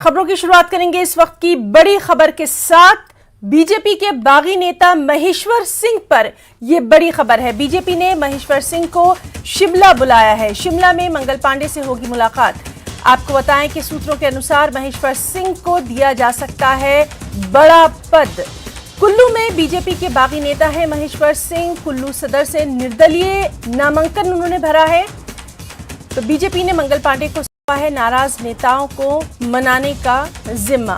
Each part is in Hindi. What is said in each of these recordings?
खबरों की शुरुआत करेंगे इस वक्त की बड़ी खबर के साथ। बीजेपी के बागी नेता महेश्वर सिंह पर यह बड़ी खबर है। बीजेपी ने महेश्वर सिंह को शिमला बुलाया है। शिमला में मंगल पांडे से होगी मुलाकात। आपको बताएं कि सूत्रों के अनुसार महेश्वर सिंह को दिया जा सकता है बड़ा पद। कुल्लू में बीजेपी के बागी नेता है महेश्वर सिंह। कुल्लू सदर से निर्दलीय नामांकन उन्होंने भरा है। तो बीजेपी ने मंगल पांडे को है नाराज नेताओं को मनाने का जिम्मा।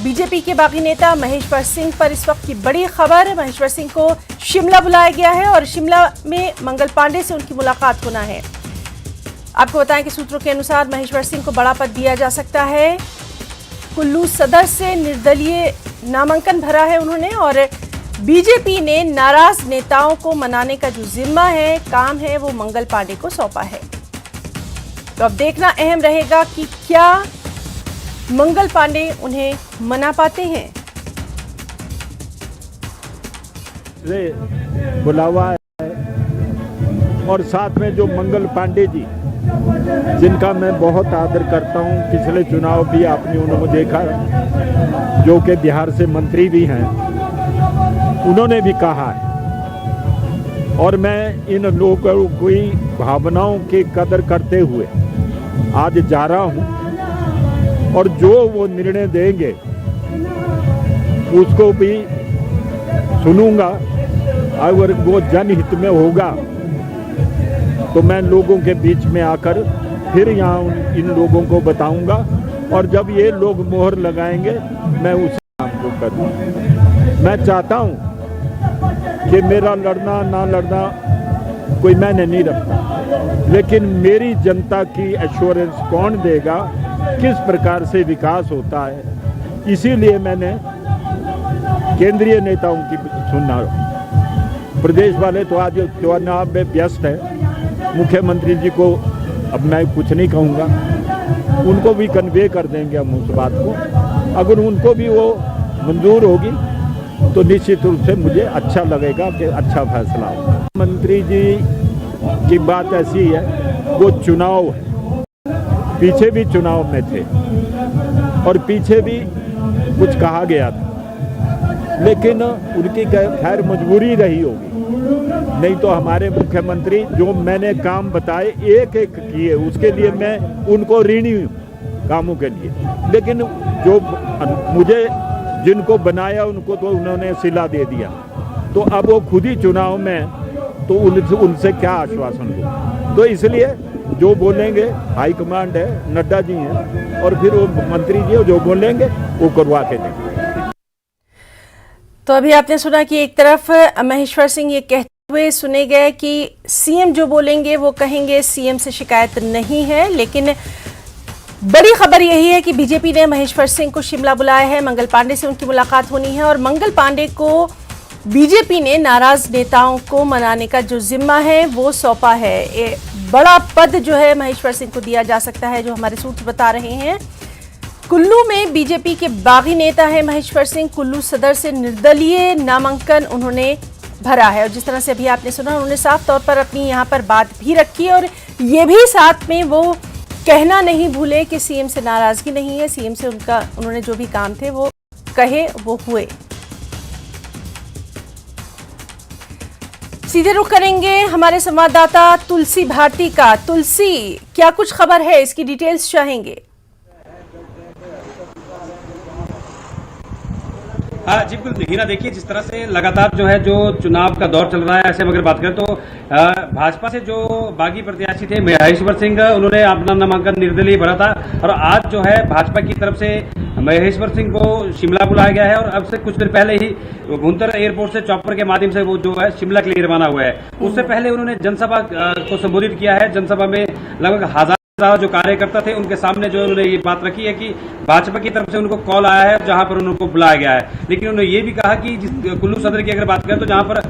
बीजेपी के बागी नेता महेश्वर सिंह पर इस वक्त की बड़ी खबर। महेश्वर सिंह को शिमला बुलाया गया है और शिमला में मंगल पांडे से उनकी मुलाकात होना है। आपको बताएं कि सूत्रों के अनुसार महेश्वर सिंह को बड़ा पद दिया जा सकता है। कुल्लू सदर से निर्दलीय नामांकन भरा है उन्होंने और बीजेपी ने नाराज नेताओं को मनाने का जो जिम्मा है, काम है, वो मंगल पांडे को सौंपा है। तो अब देखना अहम रहेगा कि क्या मंगल पांडे उन्हें मना पाते हैं। बुलावा है और साथ में जो मंगल पांडे जी, जिनका मैं बहुत आदर करता हूं, पिछले चुनाव भी आपने उन्होंने देखा, जो कि बिहार से मंत्री भी हैं, उन्होंने भी कहा है। और मैं इन लोगों की भावनाओं की कदर करते हुए आज जा रहा हूं और जो वो निर्णय देंगे उसको भी सुनूंगा। अगर वो जनहित में होगा तो मैं लोगों के बीच में आकर फिर यहाँ इन लोगों को बताऊंगा और जब ये लोग मोहर लगाएंगे मैं उस काम को करूँगा। मैं चाहता हूँ कि मेरा लड़ना ना लड़ना कोई मैंने नहीं रखता, लेकिन मेरी जनता की एश्योरेंस कौन देगा, किस प्रकार से विकास होता है, इसीलिए मैंने केंद्रीय नेताओं की सुनना। प्रदेश वाले तो आज चुनाव में व्यस्त है। मुख्यमंत्री जी को अब मैं कुछ नहीं कहूँगा, उनको भी कन्वे कर देंगे हम उस बात को। अगर उनको भी वो मंजूर होगी तो निश्चित रूप से मुझे अच्छा लगेगा कि अच्छा फैसला हो। मंत्री जी की बात ऐसी है, वो चुनाव है, पीछे भी चुनाव में थे और पीछे भी कुछ कहा गया था, लेकिन उनकी खैर मजबूरी रही होगी। नहीं तो हमारे मुख्यमंत्री जो मैंने काम बताए एक एक किए, उसके लिए मैं उनको ऋणी हूँ कामों के लिए। लेकिन जो मुझे जिनको बनाया उनको तो उन्होंने सिला दे दिया, तो अब वो खुद ही चुनाव में, तो उनसे क्या आश्वासन लो। तो इसलिए जो बोलेंगे हाईकमांड है, नड्डा जी हैं, और फिर वो मंत्री जी जो बोलेंगे वो करवा के देंगे। तो अभी आपने सुना कि एक तरफ महेश्वर सिंह ये कहते हुए सुने गए कि सीएम जो बोलेंगे वो कहेंगे, सीएम से शिकायत नहीं है। लेकिन बड़ी खबर यही है कि बीजेपी ने महेश्वर सिंह को शिमला बुलाया है। मंगल पांडे से उनकी मुलाकात होनी है और मंगल पांडे को बीजेपी ने नाराज नेताओं को मनाने का जो जिम्मा है वो सौंपा है। ये बड़ा पद जो है महेश्वर सिंह को दिया जा सकता है, जो हमारे सूत्र बता रहे हैं। कुल्लू में बीजेपी के बागी नेता है महेश्वर सिंह। कुल्लू सदर से निर्दलीय नामांकन उन्होंने भरा है और जिस तरह से अभी आपने सुना, उन्होंने साफ तौर पर अपनी यहाँ पर बात भी रखी और ये भी साथ में वो कहना नहीं भूले कि सीएम से नाराजगी नहीं है। सीएम से उन्होंने जो भी काम थे वो कहे, वो हुए। सीधे रुख करेंगे हमारे संवाददाता तुलसी भारती का। तुलसी, क्या कुछ खबर है, इसकी डिटेल्स चाहेंगे। हाँ जी बिल्कुल हीरा, देखिए जिस तरह से लगातार जो है जो चुनाव का दौर चल रहा है, ऐसे अगर बात करें तो भाजपा से जो बागी प्रत्याशी थे महेश्वर सिंह, उन्होंने अपना नामांकन निर्दलीय भरा था और आज जो है भाजपा की तरफ से महेश्वर सिंह को शिमला बुलाया गया है और अब से कुछ देर पहले ही भुंतर एयरपोर्ट से चॉपर के माध्यम से वो जो है शिमला के लिए रवाना हुआ है। उससे पहले उन्होंने जनसभा को संबोधित किया है। जनसभा में लगभग हजार जो कार्यकर्ता थे उनके सामने जो उन्होंने ये बात रखी है कि भाजपा की तरफ से उनको कॉल आया है जहां पर उनको बुलाया गया है। लेकिन उन्होंने ये भी कहा कि कुल्लू सदर की अगर बात करें तो जहां पर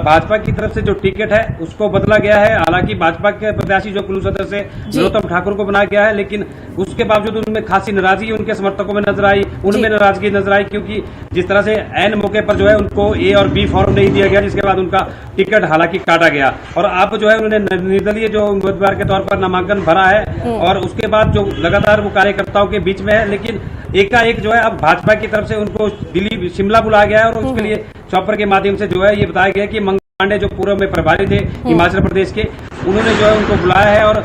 भाजपा की तरफ से जो टिकट है उसको बदला गया है। हालांकि भाजपा के प्रत्याशी जो कुल्लू सदर से नरोत्तम ठाकुर को बनाया गया है, लेकिन उसके बावजूद उनमें खासी नाराजगी उनके समर्थकों में नजर आई, उनमें नाराजगी नजर आई, क्योंकि जिस तरह से ऐन मौके पर जो है उनको ए और बी फॉर्म नहीं दिया गया, जिसके बाद उनका टिकट हालांकि काटा गया और अब जो है उन्होंने निर्दलीय जो उम्मीदवार के तौर पर नामांकन भरा है और उसके बाद जो लगातार वो कार्यकर्ताओं के बीच में है, लेकिन एकाएक जो है अब भाजपा की तरफ से उनको दिल्ली शिमला बुलाया गया है और उसके लिए चॉपर के माध्यम से जो है ये बताया गया कि मंगल पांडे जो पूर्व में प्रभारी थे हिमाचल प्रदेश के, उन्होंने जो है उनको बुलाया है और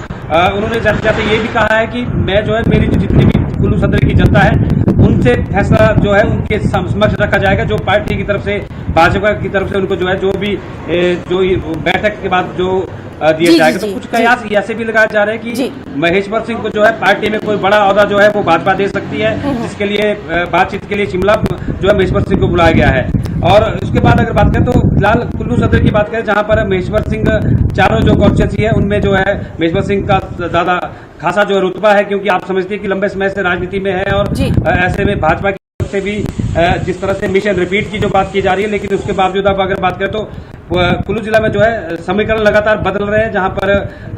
उन्होंने जाते जाते ये भी कहा है कि मैं जो है मेरी जो जितनी भी कुल्लू सदर की जनता है उनसे फैसला जो है उनके समक्ष रखा जाएगा, जो पार्टी की तरफ से भाजपा की तरफ से उनको जो है जो भी जो बैठक के बाद जो दिया जाएगा। तो कुछ कयास ऐसे भी लगाए जा रहे हैं कि महेश्वर सिंह को जो है पार्टी में कोई बड़ा ओहदा जो है वो भाजपा दे सकती है, जिसके लिए बातचीत के लिए शिमला जो है महेश्वर सिंह को बुलाया गया है। और उसके बाद अगर बात करें तो फिलहाल कुल्लू सदर की बात करें, जहां पर महेश्वर सिंह चारों जो कॉन्स्टिट्यूंसी है उनमें जो है महेश्वर सिंह का ज्यादा खासा जो रुतबा है, क्योंकि आप समझते हैं कि लंबे समय से राजनीति में है और ऐसे में भाजपा की से भी जिस तरह से मिशन रिपीट की जो बात की जा रही है, लेकिन उसके बावजूद आप अगर बात करें तो कुल्लू जिला में जो है समीकरण लगातार बदल रहे हैं, जहां पर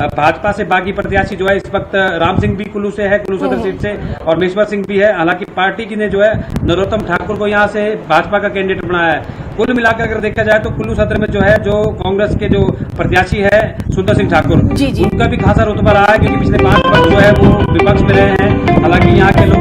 भाजपा से बागी प्रत्याशी जो है इस वक्त राम सिंह भी कुल्लू से है, कुल्लू सदर सीट से, और महेश्वर सिंह भी है। हालांकि पार्टी की ने जो है नरोत्तम ठाकुर को यहां से भाजपा का कैंडिडेट बनाया है। कुल मिलाकर अगर देखा जाए तो कुल्लू सदर में जो है जो कांग्रेस के जो प्रत्याशी है सुंदर सिंह ठाकुर, उनका भी खासा रुतबा रहा है, क्योंकि पिछले 5 वर्ष जो है वो विपक्ष में रहे हैं। हालांकि यहाँ के लोग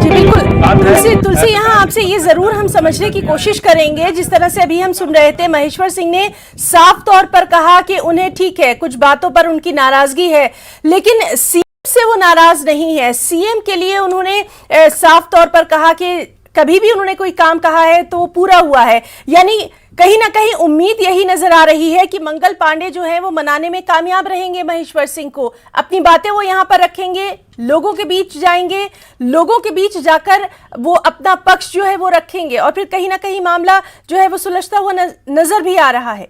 तुलसी यहाँ आपसे ये जरूर हम समझने की कोशिश करेंगे, जिस तरह से अभी हम सुन रहे थे महेश्वर सिंह ने साफ तौर पर कहा कि उन्हें ठीक है कुछ बातों पर उनकी नाराजगी है, लेकिन सीएम से वो नाराज नहीं है। सीएम के लिए उन्होंने साफ तौर पर कहा कि कभी भी उन्होंने कोई काम कहा है तो पूरा हुआ है, यानी कहीं ना कहीं उम्मीद यही नजर आ रही है कि मंगल पांडे जो है वो मनाने में कामयाब रहेंगे महेश्वर सिंह को, अपनी बातें वो यहां पर रखेंगे, लोगों के बीच जाएंगे, लोगों के बीच जाकर वो अपना पक्ष जो है वो रखेंगे और फिर कहीं ना कहीं मामला जो है वो सुलझता हुआ नजर भी आ रहा है।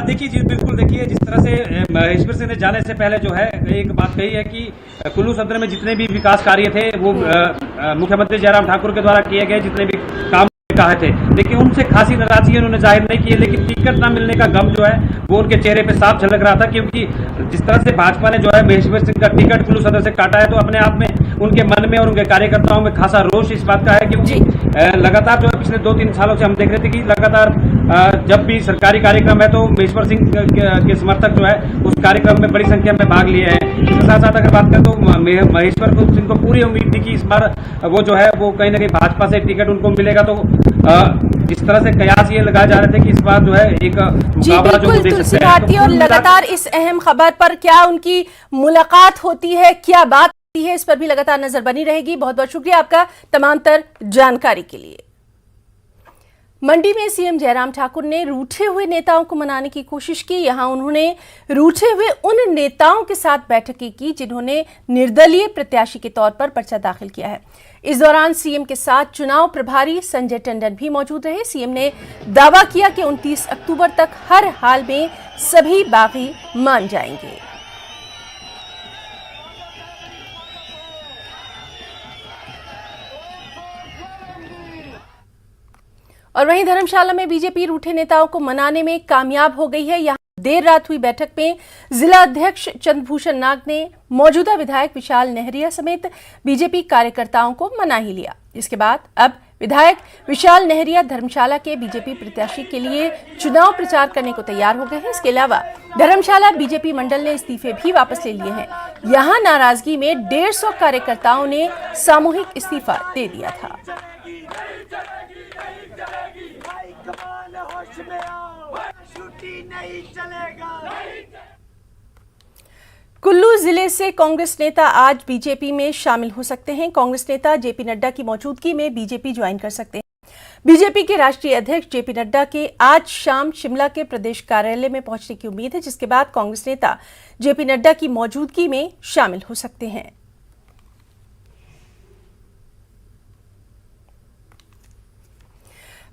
देखिए जी, बिल्कुल देखिए, जिस तरह से महेश्वर सिंह ने जाने से पहले जो है एक बात कही है कि कुल्लू सदर में जितने भी विकास कार्य थे वो मुख्यमंत्री जयराम ठाकुर के द्वारा किए गए जितने भी काम कहे थे, लेकिन उनसे खासी नाराजगी उन्होंने जाहिर नहीं की है। लेकिन टिकट न मिलने का गम जो है वो उनके चेहरे पे साफ झलक रहा था, क्योंकि जिस तरह से भाजपा ने जो है महेश्वर सिंह का टिकट कुल्लू सदर से काटा है, तो अपने आप में उनके मन में और उनके कार्यकर्ताओं में खासा रोष इस बात का है, क्योंकि लगातार जो है पिछले 2-3 सालों से हम देख रहे थे कि लगातार जब भी सरकारी कार्यक्रम है तो महेश्वर सिंह के समर्थक जो है उस कार्यक्रम में बड़ी संख्या में भाग लिए हैं। इसके साथ साथ अगर बात करें तो महेश्वर सिंह को पूरी उम्मीद थी कि इस बार वो जो है वो कहीं ना कहीं भाजपा से टिकट उनको मिलेगा, तो जिस तरह से कयास ये लगाए जा रहे थे कि इस बार जो है एक मुकाबला जो दे सकते हैं। तो और लगातार इस अहम खबर पर क्या उनकी मुलाकात होती है, क्या बात होती है, इस पर भी लगातार नजर बनी रहेगी। बहुत बहुत शुक्रिया आपका तमाम तर जानकारी के लिए। मंडी में सीएम जयराम ठाकुर ने रूठे हुए नेताओं को मनाने की कोशिश की। यहां उन्होंने रूठे हुए उन नेताओं के साथ बैठकें की जिन्होंने निर्दलीय प्रत्याशी के तौर पर पर्चा दाखिल किया है। इस दौरान सीएम के साथ चुनाव प्रभारी संजय टंडन भी मौजूद रहे। सीएम ने दावा किया कि 29 अक्टूबर तक हर हाल में सभी बागी मान जाएंगे। और वहीं धर्मशाला में बीजेपी रूठे नेताओं को मनाने में कामयाब हो गई है। यहां देर रात हुई बैठक में जिला अध्यक्ष चंद्रभूषण नाग ने मौजूदा विधायक विशाल नेहरिया समेत बीजेपी कार्यकर्ताओं को मना ही लिया। इसके बाद अब विधायक विशाल नेहरिया धर्मशाला के बीजेपी प्रत्याशी के लिए चुनाव प्रचार करने को तैयार हो गए हैं। इसके अलावा धर्मशाला बीजेपी मंडल ने इस्तीफे भी वापस ले लिए हैं। यहां नाराजगी में 150 कार्यकर्ताओं ने सामूहिक इस्तीफा दे दिया था। कुल्लू जिले से कांग्रेस नेता आज बीजेपी में शामिल हो सकते हैं। कांग्रेस नेता जेपी नड्डा की मौजूदगी में बीजेपी ज्वाइन कर सकते हैं। बीजेपी के राष्ट्रीय अध्यक्ष जेपी नड्डा के आज शाम शिमला के प्रदेश कार्यालय में पहुंचने की उम्मीद है, जिसके बाद कांग्रेस नेता जेपी नड्डा की मौजूदगी में शामिल हो सकते हैं।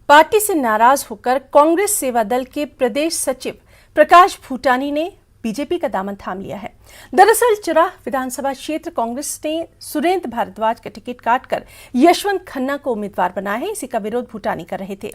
पार्टी से नाराज होकर कांग्रेस सेवा दल के प्रदेश सचिव प्रकाश भूटानी ने बीजेपी का दामन थाम लिया है। दरअसल चिराह विधानसभा क्षेत्र कांग्रेस ने सुरेंद्र भारद्वाज का टिकट काटकर यशवंत खन्ना को उम्मीदवार बनाया है। इसी का विरोध भूटानी कर रहे थे।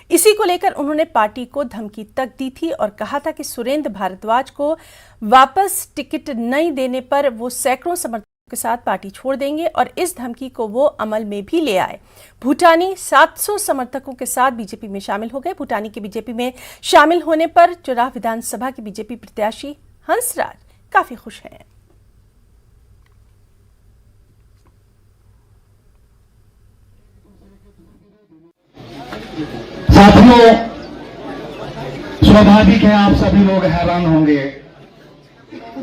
इसी को लेकर उन्होंने पार्टी को धमकी तक दी थी और कहा था कि सुरेंद्र भारद्वाज को वापस टिकट नहीं देने पर वो सैकड़ों समर्थकों के साथ पार्टी छोड़ देंगे और इस धमकी को वो अमल में भी ले आए। भूटानी 700 समर्थकों के साथ बीजेपी में शामिल हो गए। भूटानी के बीजेपी में शामिल होने पर चिराह विधानसभा के बीजेपी प्रत्याशी हंसराज काफी खुश हैं। साथियों, स्वाभाविक है आप सभी लोग हैरान होंगे।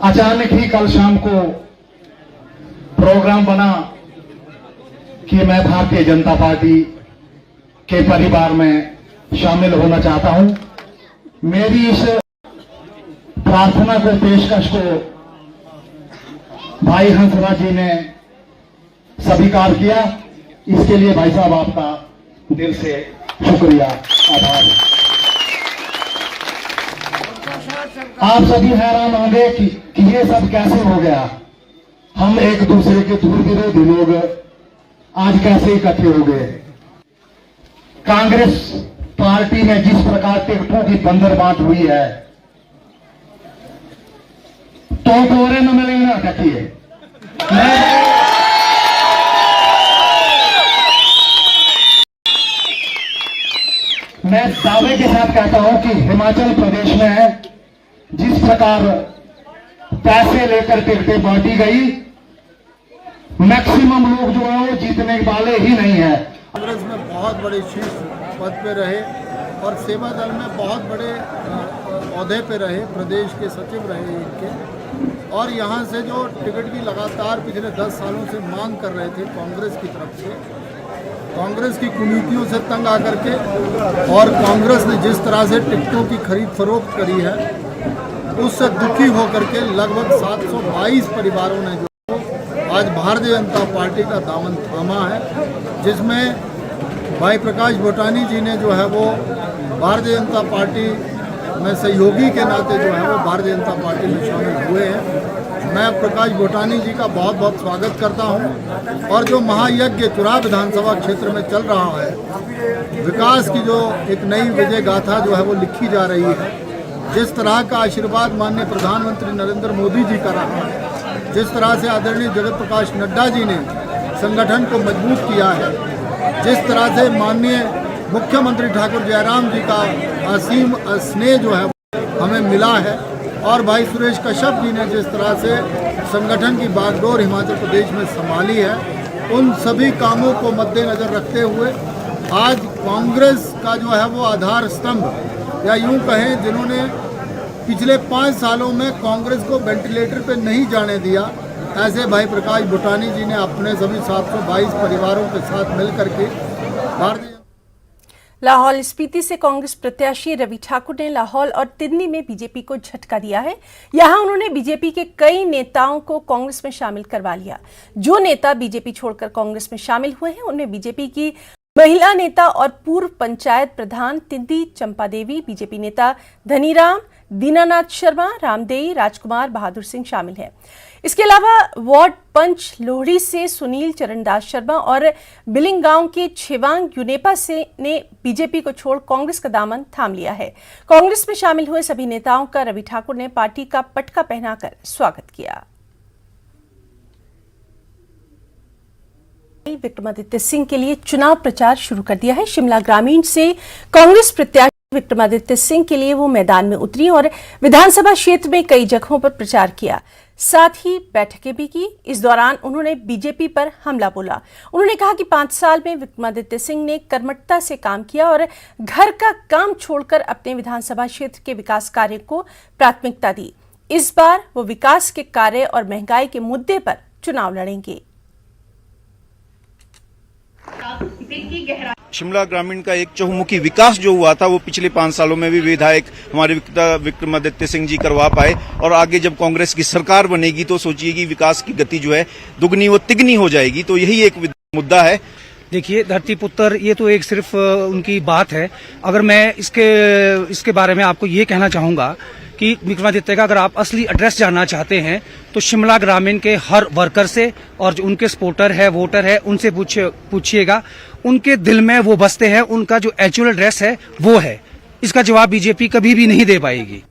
अचानक ही कल शाम को प्रोग्राम बना कि मैं भारतीय जनता पार्टी के परिवार में शामिल होना चाहता हूं। मेरी इस प्रार्थना को, पेशकश को भाई हंसराज जी ने स्वीकार किया। इसके लिए भाई साहब आपका दिल से शुक्रिया, आभार। आप सभी हैरान होंगे कि ये सब कैसे हो गया। हम एक दूसरे के दूर विरोधी लोग आज कैसे इकट्ठे हो गए। कांग्रेस पार्टी में जिस प्रकार टिकटों की बंदरबांट हुई है तो गोरे न मिलेंगे ना देखिए। मैं दावे के साथ कहता हूं कि हिमाचल प्रदेश में जिस प्रकार पैसे लेकर टिकटें बांटी गई, मैक्सिमम लोग जो है वो जीतने वाले ही नहीं है। कांग्रेस में बहुत बड़े शीर्ष पद पे रहे और सेवा दल में बहुत बड़े ओहदे पे रहे, प्रदेश के सचिव रहे इनके। और यहाँ से जो टिकट की लगातार पिछले 10 सालों से मांग कर रहे थे कांग्रेस की तरफ से, कांग्रेस की कुनीतियों से तंग आकर के और कांग्रेस ने जिस तरह से टिकटों की खरीद फरोख्त करी है उससे दुखी होकर के लगभग 722 परिवारों ने जो आज भारतीय जनता पार्टी का दामन थामा है, जिसमें भाई प्रकाश भूटानी जी ने जो है वो भारतीय जनता पार्टी में सहयोगी के नाते जो है वो भारतीय जनता पार्टी में शामिल हुए हैं। मैं प्रकाश भूटानी जी का बहुत बहुत स्वागत करता हूं। और जो महायज्ञ चिराह विधानसभा क्षेत्र में चल रहा है, विकास की जो एक नई विजय गाथा जो है वो लिखी जा रही है, जिस तरह का आशीर्वाद माननीय प्रधानमंत्री नरेंद्र मोदी जी का रहा है, जिस तरह से आदरणीय जगत प्रकाश नड्डा जी ने संगठन को मजबूत किया है, जिस तरह से माननीय मुख्यमंत्री ठाकुर जयराम जी का असीम स्नेह जो है हमें मिला है, और भाई सुरेश कश्यप जी ने जिस तरह से संगठन की बागडोर हिमाचल प्रदेश में संभाली है, उन सभी कामों को मद्देनजर रखते हुए आज कांग्रेस का जो है वो आधार स्तंभ, या यूं कहें जिन्होंने पिछले 5 सालों में कांग्रेस को वेंटिलेटर पे नहीं जाने दिया, ऐसे भाई प्रकाश भूटानी जी ने अपने सभी 722 परिवारों के साथ मिलकर के भारतीय। लाहौल स्पीति से कांग्रेस प्रत्याशी रवि ठाकुर ने लाहौल और तिदनी में बीजेपी को झटका दिया है। यहां उन्होंने बीजेपी के कई नेताओं को कांग्रेस में शामिल करवा लिया। जो नेता बीजेपी छोड़कर कांग्रेस में शामिल हुए हैं उनमें बीजेपी की महिला नेता और पूर्व पंचायत प्रधान तिंदी चंपा देवी, बीजेपी नेता धनीराम, दीनानाथ शर्मा, रामदेई, राजकुमार बहादुर सिंह शामिल हैं। इसके अलावा वार्ड पंच लोहड़ी से सुनील चरणदास शर्मा और बिलिंग गांव के छेवांग यूनेपा से ने बीजेपी को छोड़ कांग्रेस का दामन थाम लिया है। कांग्रेस में शामिल हुए सभी नेताओं का रवि ठाकुर ने पार्टी का पटका पहनाकर स्वागत किया। विक्रमादित्य सिंह के लिए चुनाव प्रचार शुरू कर दिया है। शिमला ग्रामीण से कांग्रेस प्रत्याशी विक्रमादित्य सिंह के लिए वो मैदान में उतरी और विधानसभा क्षेत्र में कई जगहों पर प्रचार किया, साथ ही बैठकें भी की। इस दौरान उन्होंने बीजेपी पर हमला बोला। उन्होंने कहा कि 5 साल में विक्रमादित्य सिंह ने कर्मठता से काम किया और घर का काम छोड़कर अपने विधानसभा क्षेत्र के विकास कार्य को प्राथमिकता दी। इस बार वो विकास के कार्य और महंगाई के मुद्दे पर चुनाव लड़ेंगे। शिमला ग्रामीण का एक चहुमुखी विकास जो हुआ था वो पिछले 5 सालों में भी विधायक हमारे विक्रमादित्य सिंह जी करवा पाए, और आगे जब कांग्रेस की सरकार बनेगी तो सोचिए कि विकास की गति जो है दुगनी व तिगनी हो जाएगी। तो यही एक मुद्दा है। देखिए, धरती पुत्र ये तो एक सिर्फ उनकी बात है। अगर मैं इसके बारे में आपको ये कहना चाहूंगा कि विक्रमादित्य का अगर आप असली एड्रेस जानना चाहते हैं तो शिमला ग्रामीण के हर वर्कर से और जो उनके सपोर्टर है, वोटर है, उनसे पूछिएगा। उनके दिल में वो बसते हैं, उनका जो एक्चुअल एड्रेस है वो है। इसका जवाब बीजेपी कभी भी नहीं दे पाएगी।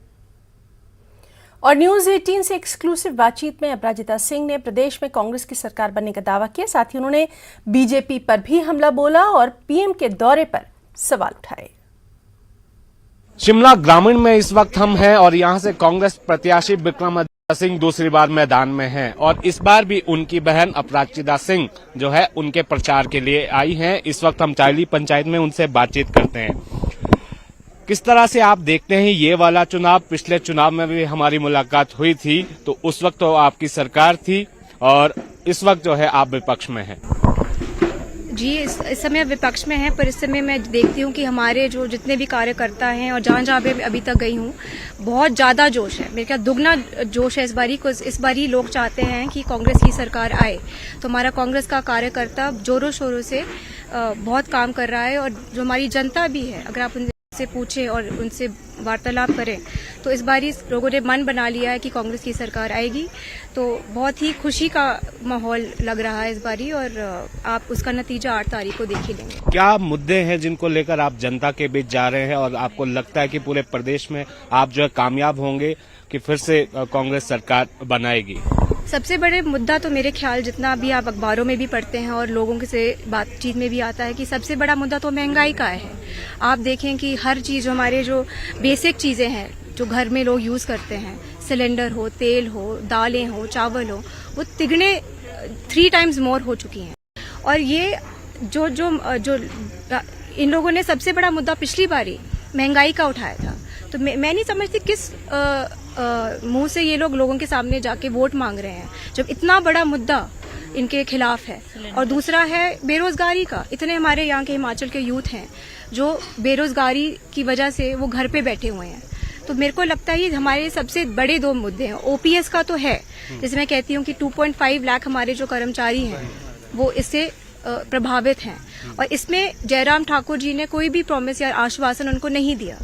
और न्यूज 18 से एक्सक्लूसिव बातचीत में अपराजिता सिंह ने प्रदेश में कांग्रेस की सरकार बनने का दावा किया। साथ ही उन्होंने बीजेपी पर भी हमला बोला और पीएम के दौरे पर सवाल उठाए। शिमला ग्रामीण में इस वक्त हम हैं और यहां से कांग्रेस प्रत्याशी विक्रमादित्य सिंह दूसरी बार मैदान में हैं और इस बार भी उनकी बहन अपराजिता सिंह जो है उनके प्रचार के लिए आई हैं। इस वक्त हम चायली पंचायत में उनसे बातचीत करते हैं। किस तरह से आप देखते हैं ये वाला चुनाव? पिछले चुनाव में भी हमारी मुलाकात हुई थी तो उस वक्त तो आपकी सरकार थी और इस वक्त जो है आप विपक्ष में हैं। जी, इस समय विपक्ष में है, पर इस समय मैं देखती हूँ कि हमारे जो जितने भी कार्यकर्ता हैं और जहाँ जहाँ पे अभी तक गई हूँ बहुत ज्यादा जोश है। मेरे ख्याल दुगना जोश है इस बारी को। इस बारी लोग चाहते हैं कि कांग्रेस की सरकार आए, तो हमारा कांग्रेस का कार्यकर्ता जोरों शोरों से बहुत काम कर रहा है। और जो हमारी जनता भी है, अगर आप से पूछें और उनसे वार्तालाप करें तो इस बार लोगों ने मन बना लिया है कि कांग्रेस की सरकार आएगी। तो बहुत ही खुशी का माहौल लग रहा है इस बारी और आप उसका नतीजा 8 तारीख को देख ही लेंगे। क्या मुद्दे हैं जिनको लेकर आप जनता के बीच जा रहे हैं और आपको लगता है कि पूरे प्रदेश में आप जो है कामयाब होंगे कि फिर से कांग्रेस सरकार बनाएगी? सबसे बड़े मुद्दा तो मेरे ख्याल, जितना अभी आप अखबारों में भी पढ़ते हैं और लोगों से बातचीत में भी आता है कि सबसे बड़ा मुद्दा तो महंगाई का है। आप देखें कि हर चीज, हमारे जो बेसिक चीजें हैं जो घर में लोग यूज करते हैं, सिलेंडर हो, तेल हो, दालें हो, चावल हो, वो तिगने 3 टाइम्स मोर हो चुकी हैं। और ये जो इन लोगों ने सबसे बड़ा मुद्दा पिछली बारी महंगाई का उठाया था। तो मैं नहीं समझती किस मुंह से ये लोगों के सामने जाके वोट मांग रहे हैं जब इतना बड़ा मुद्दा इनके खिलाफ है। और दूसरा है बेरोजगारी का। इतने हमारे यहाँ के हिमाचल के यूथ हैं जो बेरोजगारी की वजह से वो घर पे बैठे हुए हैं। तो मेरे को लगता है ये हमारे सबसे बड़े 2 मुद्दे हैं। ओपीएस का तो है, जैसे मैं कहती हूँ कि 2.5 लाख हमारे जो कर्मचारी हैं वो इससे प्रभावित हैं और इसमें जयराम ठाकुर जी ने कोई भी प्रॉमिस या आश्वासन उनको नहीं दिया,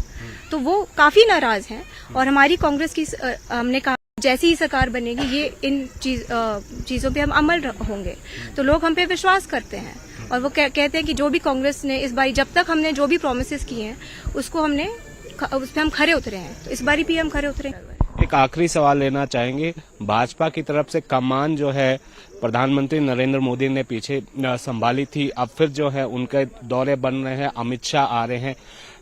तो वो काफी नाराज हैं। और हमारी कांग्रेस की हमने कहा जैसी ही सरकार बनेगी ये इन चीजों पे हम अमल होंगे। तो लोग हम पे विश्वास करते हैं और वो कहते हैं कि जो भी कांग्रेस ने इस बारी, जब तक हमने जो भी प्रोमिस किए हैं उसको हमने उस पे हम खरे उतरे हैं, तो इस बारी भी हम खरे उतरे। एक आखिरी सवाल लेना चाहेंगे। भाजपा की तरफ से कमान जो है प्रधानमंत्री नरेंद्र मोदी ने पीछे संभाली थी, अब फिर जो है उनके दौरे बन रहे हैं, अमित शाह आ रहे हैं,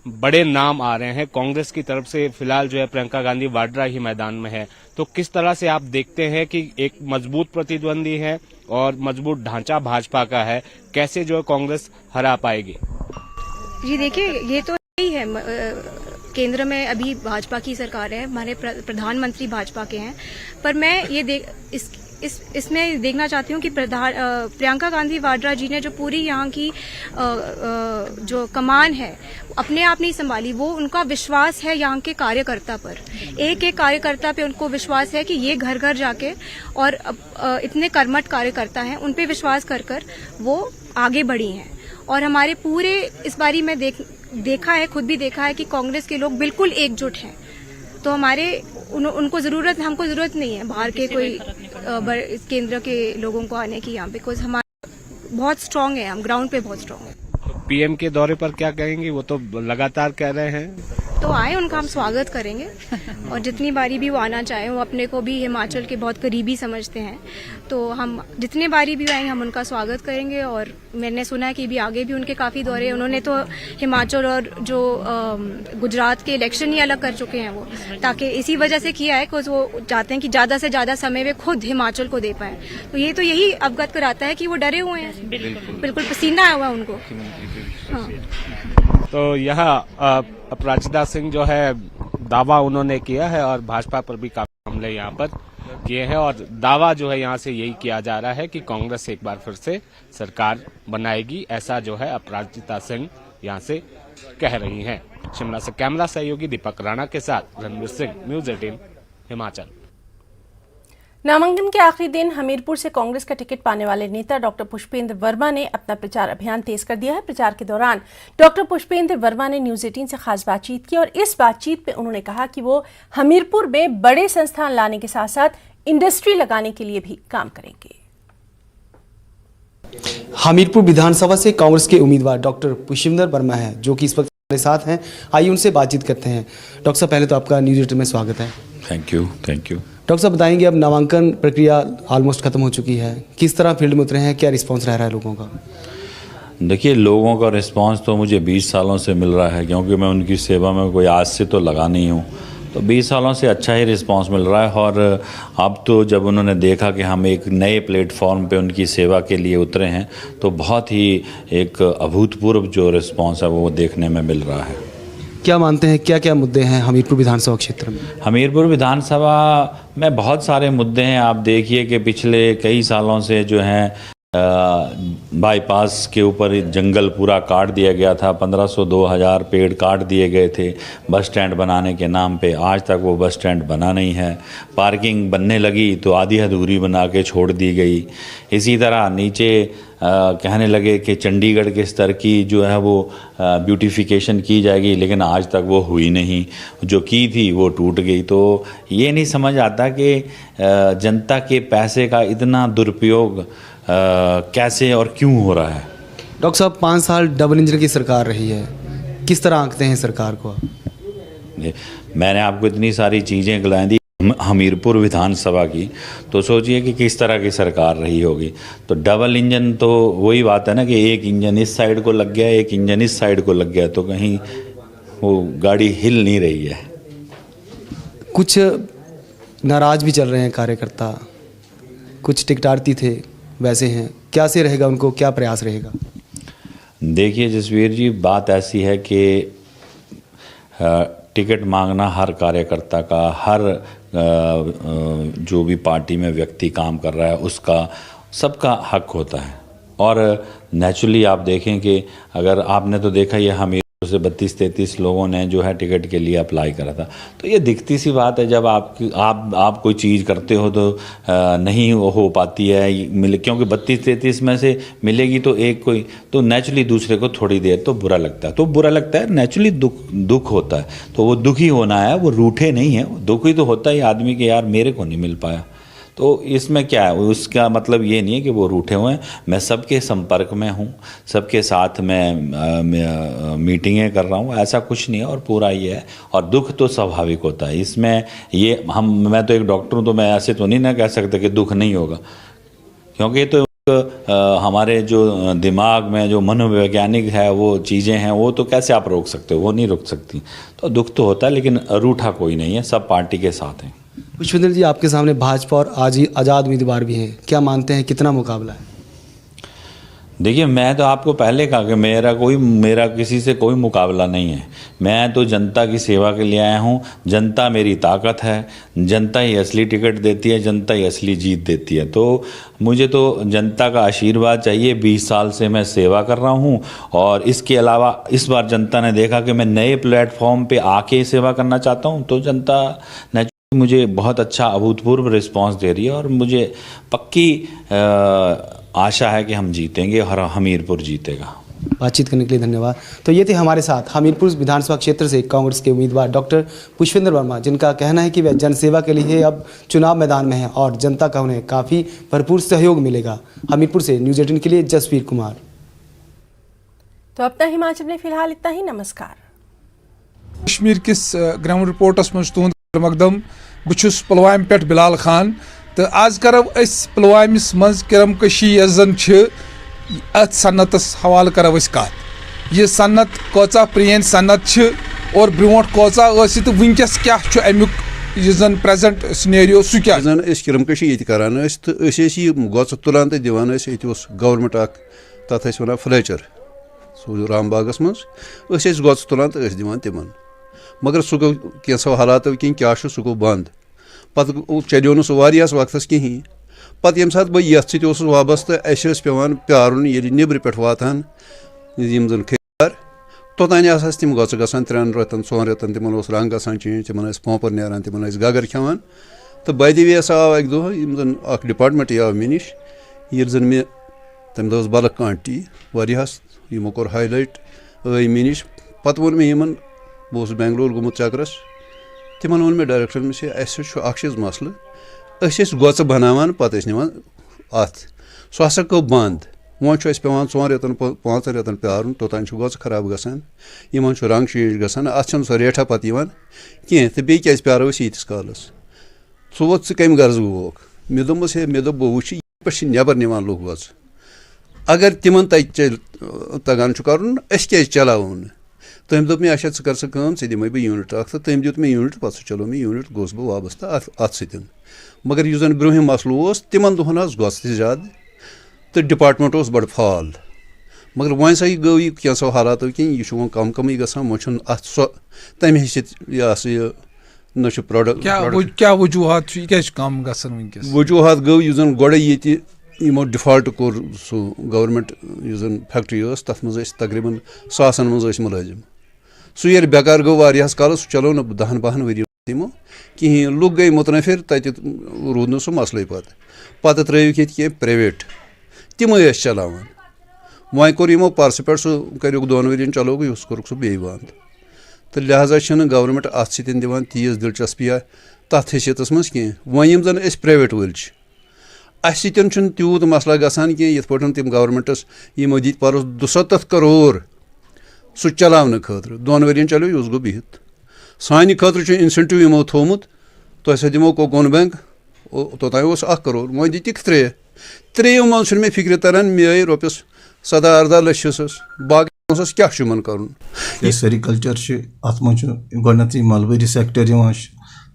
बड़े नाम आ रहे हैं। कांग्रेस की तरफ से फिलहाल जो है प्रियंका गांधी वाड्रा ही मैदान में है। तो किस तरह से आप देखते हैं कि एक मजबूत प्रतिद्वंदी है और मजबूत ढांचा भाजपा का है, कैसे जो कांग्रेस हरा पाएगी? जी देखिए, ये तो ही है, केंद्र में अभी भाजपा की सरकार है, हमारे प्रधानमंत्री भाजपा के हैं। पर मैं ये इसमें देखना चाहती हूँ कि प्रियंका गांधी वाड्रा जी ने जो पूरी यहाँ की जो कमान है अपने आप नहीं संभाली। वो उनका विश्वास है यहाँ के कार्यकर्ता पर, एक एक कार्यकर्ता पे उनको विश्वास है कि ये घर घर जाके, और इतने कर्मठ कार्यकर्ता हैं उन पे विश्वास कर वो आगे बढ़ी हैं। और हमारे पूरे इस बारी में देखा है, खुद भी देखा है कि कांग्रेस के लोग बिल्कुल एकजुट हैं। तो उनको जरूरत, हमको जरूरत नहीं है बाहर के कोई केंद्र के लोगों को आने की यहाँ पे, बिकॉज हमारे बहुत स्ट्रांग है, हम ग्राउंड पे बहुत स्ट्रांग है। पीएम के दौरे पर क्या कहेंगी? वो तो लगातार कह रहे हैं, तो आए, उनका हम स्वागत करेंगे और जितनी बारी भी वो आना चाहे, वो अपने को भी हिमाचल के बहुत करीबी समझते हैं, तो हम जितने बारी भी आएंगे हम उनका स्वागत करेंगे। और मैंने सुना है कि भी आगे भी उनके काफी दौरे, उन्होंने तो हिमाचल और जो गुजरात के इलेक्शन ही अलग कर चुके हैं वो, ताकि इसी वजह से किया है कि वो चाहते हैं कि ज्यादा से ज्यादा समय वे खुद हिमाचल को दे पाए। तो ये तो यही अवगत कराता है कि वो डरे हुए हैं, बिल्कुल पसीना आया हुआ है उनको। हाँ। तो यहाँ अपराजिता सिंह जो है दावा उन्होंने किया है और भाजपा पर भी काफी हमले यहाँ पर किए हैं और दावा जो है यहाँ से यही किया जा रहा है कि कांग्रेस एक बार फिर से सरकार बनाएगी, ऐसा जो है अपराजिता सिंह यहाँ से कह रही हैं। शिमला से कैमरा सहयोगी दीपक राणा के साथ रणवीर सिंह, न्यूज 18 हिमाचल। नामांकन के आखिरी दिन हमीरपुर से कांग्रेस का टिकट पाने वाले नेता डॉक्टर पुष्पेंद्र वर्मा ने अपना प्रचार अभियान तेज कर दिया है। प्रचार के दौरान डॉक्टर पुष्पेंद्र वर्मा ने न्यूज 18 से खास बातचीत की और इस बातचीत में उन्होंने कहा कि वो हमीरपुर में बड़े संस्थान लाने के साथ साथ इंडस्ट्री लगाने के लिए भी काम करेंगे। हमीरपुर विधानसभा से कांग्रेस के उम्मीदवार डॉक्टर पुष्पेंद्र वर्मा है, जो कि इस वक्त हमारे साथ हैं। आइए उनसे बातचीत करते हैं। डॉक्टर साहब, पहले तो आपका न्यूज 18 में स्वागत है। Thank you. डॉक्टर साहब, बताएंगे अब नामांकन प्रक्रिया ऑलमोस्ट खत्म हो चुकी है, किस तरह फील्ड में उतरे हैं, क्या रिस्पांस रह रहा है लोगों का? देखिए, लोगों का रिस्पांस तो मुझे 20 सालों से मिल रहा है, क्योंकि मैं उनकी सेवा में कोई आज से तो लगा नहीं हूँ, तो 20 सालों से अच्छा ही रिस्पांस मिल रहा है। और अब तो जब उन्होंने देखा कि हम एक नए प्लेटफॉर्म पे उनकी सेवा के लिए उतरे हैं, तो बहुत ही एक अभूतपूर्व जो रिस्पांस है वो देखने में मिल रहा है। क्या मानते हैं, क्या क्या मुद्दे हैं हमीरपुर विधानसभा क्षेत्र में? हमीरपुर विधानसभा में बहुत सारे मुद्दे हैं। आप देखिए कि पिछले कई सालों से जो हैं बाईपास के ऊपर जंगल पूरा काट दिया गया था, 1500-2000 पेड़ काट दिए गए थे बस स्टैंड बनाने के नाम पे। आज तक वो बस स्टैंड बना नहीं है। पार्किंग बनने लगी तो आधी अधूरी बना के छोड़ दी गई। इसी तरह नीचे कहने लगे कि चंडीगढ़ के स्तर की जो है वो ब्यूटिफिकेशन की जाएगी, लेकिन आज तक वो हुई नहीं। जो की थी वो टूट गई। तो ये नहीं समझ आता कि जनता के पैसे का इतना दुरुपयोग कैसे और क्यों हो रहा है। डॉक्टर साहब, 5 साल डबल इंजन की सरकार रही है, किस तरह आंकते हैं सरकार को? मैंने आपको इतनी सारी चीज़ें गिनाई दी हमीरपुर विधानसभा की, तो सोचिए कि किस तरह की सरकार रही होगी। तो डबल इंजन तो वही बात है ना कि एक इंजन इस साइड को लग गया, एक इंजन इस साइड को लग गया, तो कहीं वो गाड़ी हिल नहीं रही है। कुछ नाराज भी चल रहे हैं कार्यकर्ता, कुछ टिकटार्थी थे वैसे हैं, क्या से रहेगा, उनको क्या प्रयास रहेगा? देखिए जसवीर जी, बात ऐसी है कि टिकट मांगना हर कार्यकर्ता का, हर जो भी पार्टी में व्यक्ति काम कर रहा है उसका, सबका हक होता है। और नेचुरली आप देखें कि अगर आपने तो देखा ये हमीरपुर से 32-33 लोगों ने जो है टिकट के लिए अप्लाई करा था, तो ये दिखती सी बात है। जब आप कोई चीज़ करते हो तो नहीं हो पाती है मिले, क्योंकि 32-33 में से मिलेगी तो एक कोई, तो नेचुरली दूसरे को थोड़ी देर तो बुरा लगता है, नेचुरली दुख होता है। तो वो दुखी होना है, वो रूठे नहीं है, दुखी तो होता ही आदमी के, यार मेरे को नहीं मिल पाया। तो इसमें क्या है, उसका मतलब ये नहीं है कि वो रूठे हुए हैं। मैं सबके संपर्क में हूँ, सबके साथ मैं मीटिंगें कर रहा हूँ, ऐसा कुछ नहीं है। और पूरा ये है, और दुख तो स्वाभाविक होता है इसमें। ये मैं तो एक डॉक्टर हूँ, तो मैं ऐसे तो नहीं ना कह सकता कि दुख नहीं होगा, क्योंकि तो हमारे जो दिमाग में जो मनोवैज्ञानिक है वो चीज़ें हैं, वो तो कैसे आप रोक सकते हो, वो नहीं रोक सकती। तो दुख तो होता है, लेकिन रूठा कोई नहीं है, सब पार्टी के साथ हैं। पुष्पेंद्र जी, आपके सामने भाजपा और आज़ाद उम्मीदवार भी हैं, क्या मानते हैं कितना मुकाबला है? देखिए, मैं तो आपको पहले कहा कि मेरा किसी से कोई मुकाबला नहीं है। मैं तो जनता की सेवा के लिए आया हूँ। जनता मेरी ताकत है, जनता ही असली टिकट देती है, जनता ही असली जीत देती है। तो मुझे तो जनता का आशीर्वाद चाहिए। 20 साल से मैं सेवा कर रहा हूँ, और इसके अलावा इस बार जनता ने देखा कि मैं नए प्लेटफॉर्म पे आके सेवा करना चाहता हूँ, तो जनता ने मुझे बहुत अच्छा अभूतपूर्व रिस्पांस दे रही है, और मुझे पक्की आशा है कि हम जीतेंगे और हमीरपुर जीतेगा। बातचीत करने के लिए धन्यवाद। तो ये थे हमारे साथ हमीरपुर विधानसभा क्षेत्र से कांग्रेस के उम्मीदवार डॉक्टर पुष्पेंद्र वर्मा, जिनका कहना है कि वे जनसेवा के लिए अब चुनाव मैदान में हैं और जनता का उन्हें काफ़ी भरपूर सहयोग मिलेगा। हमीरपुर से न्यूज 18 के लिए जसवीर कुमार। तो अपना हिमाचल में फिलहाल इतना ही। नमस्कार। कश्मीर किस ग्राउंड रिपोर्टस मज तुंद मकदम, बहुस पुलवाम पे बिलाल खान। तो आज करो पुलवामिस मज किरम कशी जन अत सन्नतस हवाल करो कत। यह सन्नत कोचा प्रेन सन्नत और ब्रोट कोचा तो वनकस क्या अमुक जन प्रेजेंट सिनेरियो सह क्या जन किरम कशी ये करान तो गोच तुलान तो दिवान गवर्नमेंट तथ वन फ्लेचर सो रामबागस मज गोच तुलान तो दिवान तिमन, मगर सह गो कैसो हालातों किन क्या सह गो बंद। पत चलो न सह वक्तस कहीं। पत ये सात बह ये वाबस्त पेवान प्यारुन ये नब्र पे वातान जन खिदार तोतान तम गोच ग 3 रेतन 4 रेतन तिमन रंग ग चेंज, तिमन पोपर नान, तिमन गगर खेवान। तो बाय द वे आव अक दो यम अख डिपार्टमेंट आव मे निश ये जन मे तम दस बल्क कांटी वारियास यमो कोर हाईलाइट आई मे निश पत वोन मे यमन बहुत बेंगलोर गोमुत चक्करस तिमन वोन मे डायरेक्टर मे अक्ष मसल गोच बनावान पत निवान अत सह हसा गो बंद वो पेवान 4 रेतन 5 रेतन प्यारुन तोतान गोच खराब गसान यमन रंग चेंज गसान अत सह रेठा पत कह तो बे क्या प्यारो यीतिस कालस सह वो कम गर्ज गोक मे दोपस हे मे दोप बह वो पे नबर निवान लुक गोच अगर तिमन तगान कर क्या चलावो न तम दोप मे अच्छा कर स दिमे बह यूनिट अख तो तम दित मे यूनिट पे चलो मे यूनिट गोस बह वाबस्ता अत सतन मगर यु जन ब्रोहिम मसल तिमन दोहन गोस ज्यादा तो डिपार्टमेंट बड़ फाल मगर वह सा गो यह कैसो हालातों कि यह वो कम कम गसान वो अत सो तमे यह न प्रोडक्ट क्या वजूहत कम गसन वजूहत गो यह जन गोड़े ये यमो डिफॉल्ट कोर सो गवर्नमेंट जन फैक्ट्री तथ मज तकरीबन 100 मज मुलाजिम सह ये बेकार गो वारियास कालस चलो न 10-12 वरी तमो कहें लुक गई मुतनफिर तत रूद न सह मसल पत त्रिक ये प्राइवेट तम चलावान वह कोर यमो पर्स पे सह कर 2 वरियन चलो उस कोर सह बे बंद तो लिहाजा गवर्नमेंट अत सतन दिवान तीज दिलचस्पिया तथ हैसियत मज कह वह यम जन प्राइवेट वल अस सतन तूत मसला गसान कह ये पे तम गवर्नमेंटस यमो दित पर 270 करोड़ सह चलावन खतर 2 वरियन चलो उस गो बिहित सान खतर इंसेंटिव यमो थोमुत तो दिमो कोकन बैंक तोतान 1 करोड़ वह दिख 3 मज मे फिक्र तरन मे आई रुपस 17-18 लक्षस बाकी क्या कर सेरिकल्चर अत मत मलबरी सेक्टर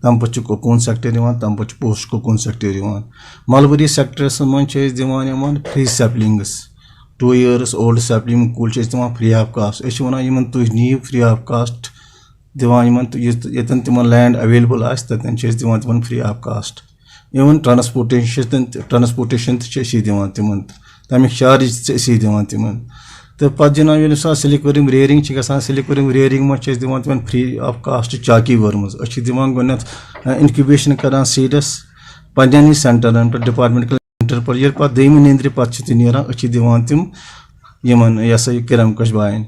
तम पे कोकून सेक्टर तम पे पोस्ट कोकून सेक्टर मलबरी सेक्टरस मज दिवान free saplings 2 years old sapling कुल फ्री ऑफ कास्ट वन तुम नीव फ्री ऑफ कास्ट दिवान यतन तिमन लैंड अवेलेबल आतन दिवान free of cost even transportation दिवान तिमन तमिक चार्ज दिवान तिमन तो पत जनाब ये सिलिक रेयरिंग गसान सिलिक रेयरिंग मज दिवान तिमन फ्री ऑफ कास्ट चाकी वर्मज दिवान गोडनेथ इनक्यूबेशन करान सीडस पन्ने सेंटरन पे डिपार्टमेंटल सेंटर पर ये पे दम निंद्र पे नीरान दिवान तिम यमन यह सा किरम कश बायन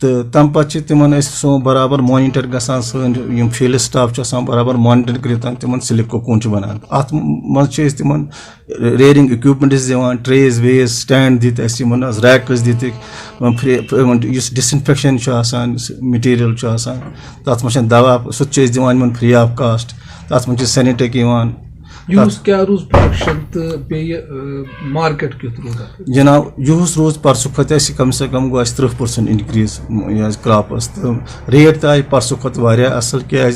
तो तम पे तिमन सो बराबर मॉनिटर गसान सन फील्ड स्टाफ बराबर मॉनिटर कर तिमन सिलिक कोकून बनान अत मज तिमन रेयरिंग इक्विपमेंट्स दिवान ट्रेज वेज स्टैंड दित रैक्स दित डिसइंफेक्शन मटीरियल तथ मज दवा सह दिवान फ्री ऑफ कास्ट तथ मज सैनिटेक क्या रोज प्रोडक्शन तो मार्केट कित जनाब युस रोज परसों खत कम से कम गो 30% इंक्रीज क्रॉपस तो रेट तो आई परसों खत असल क्या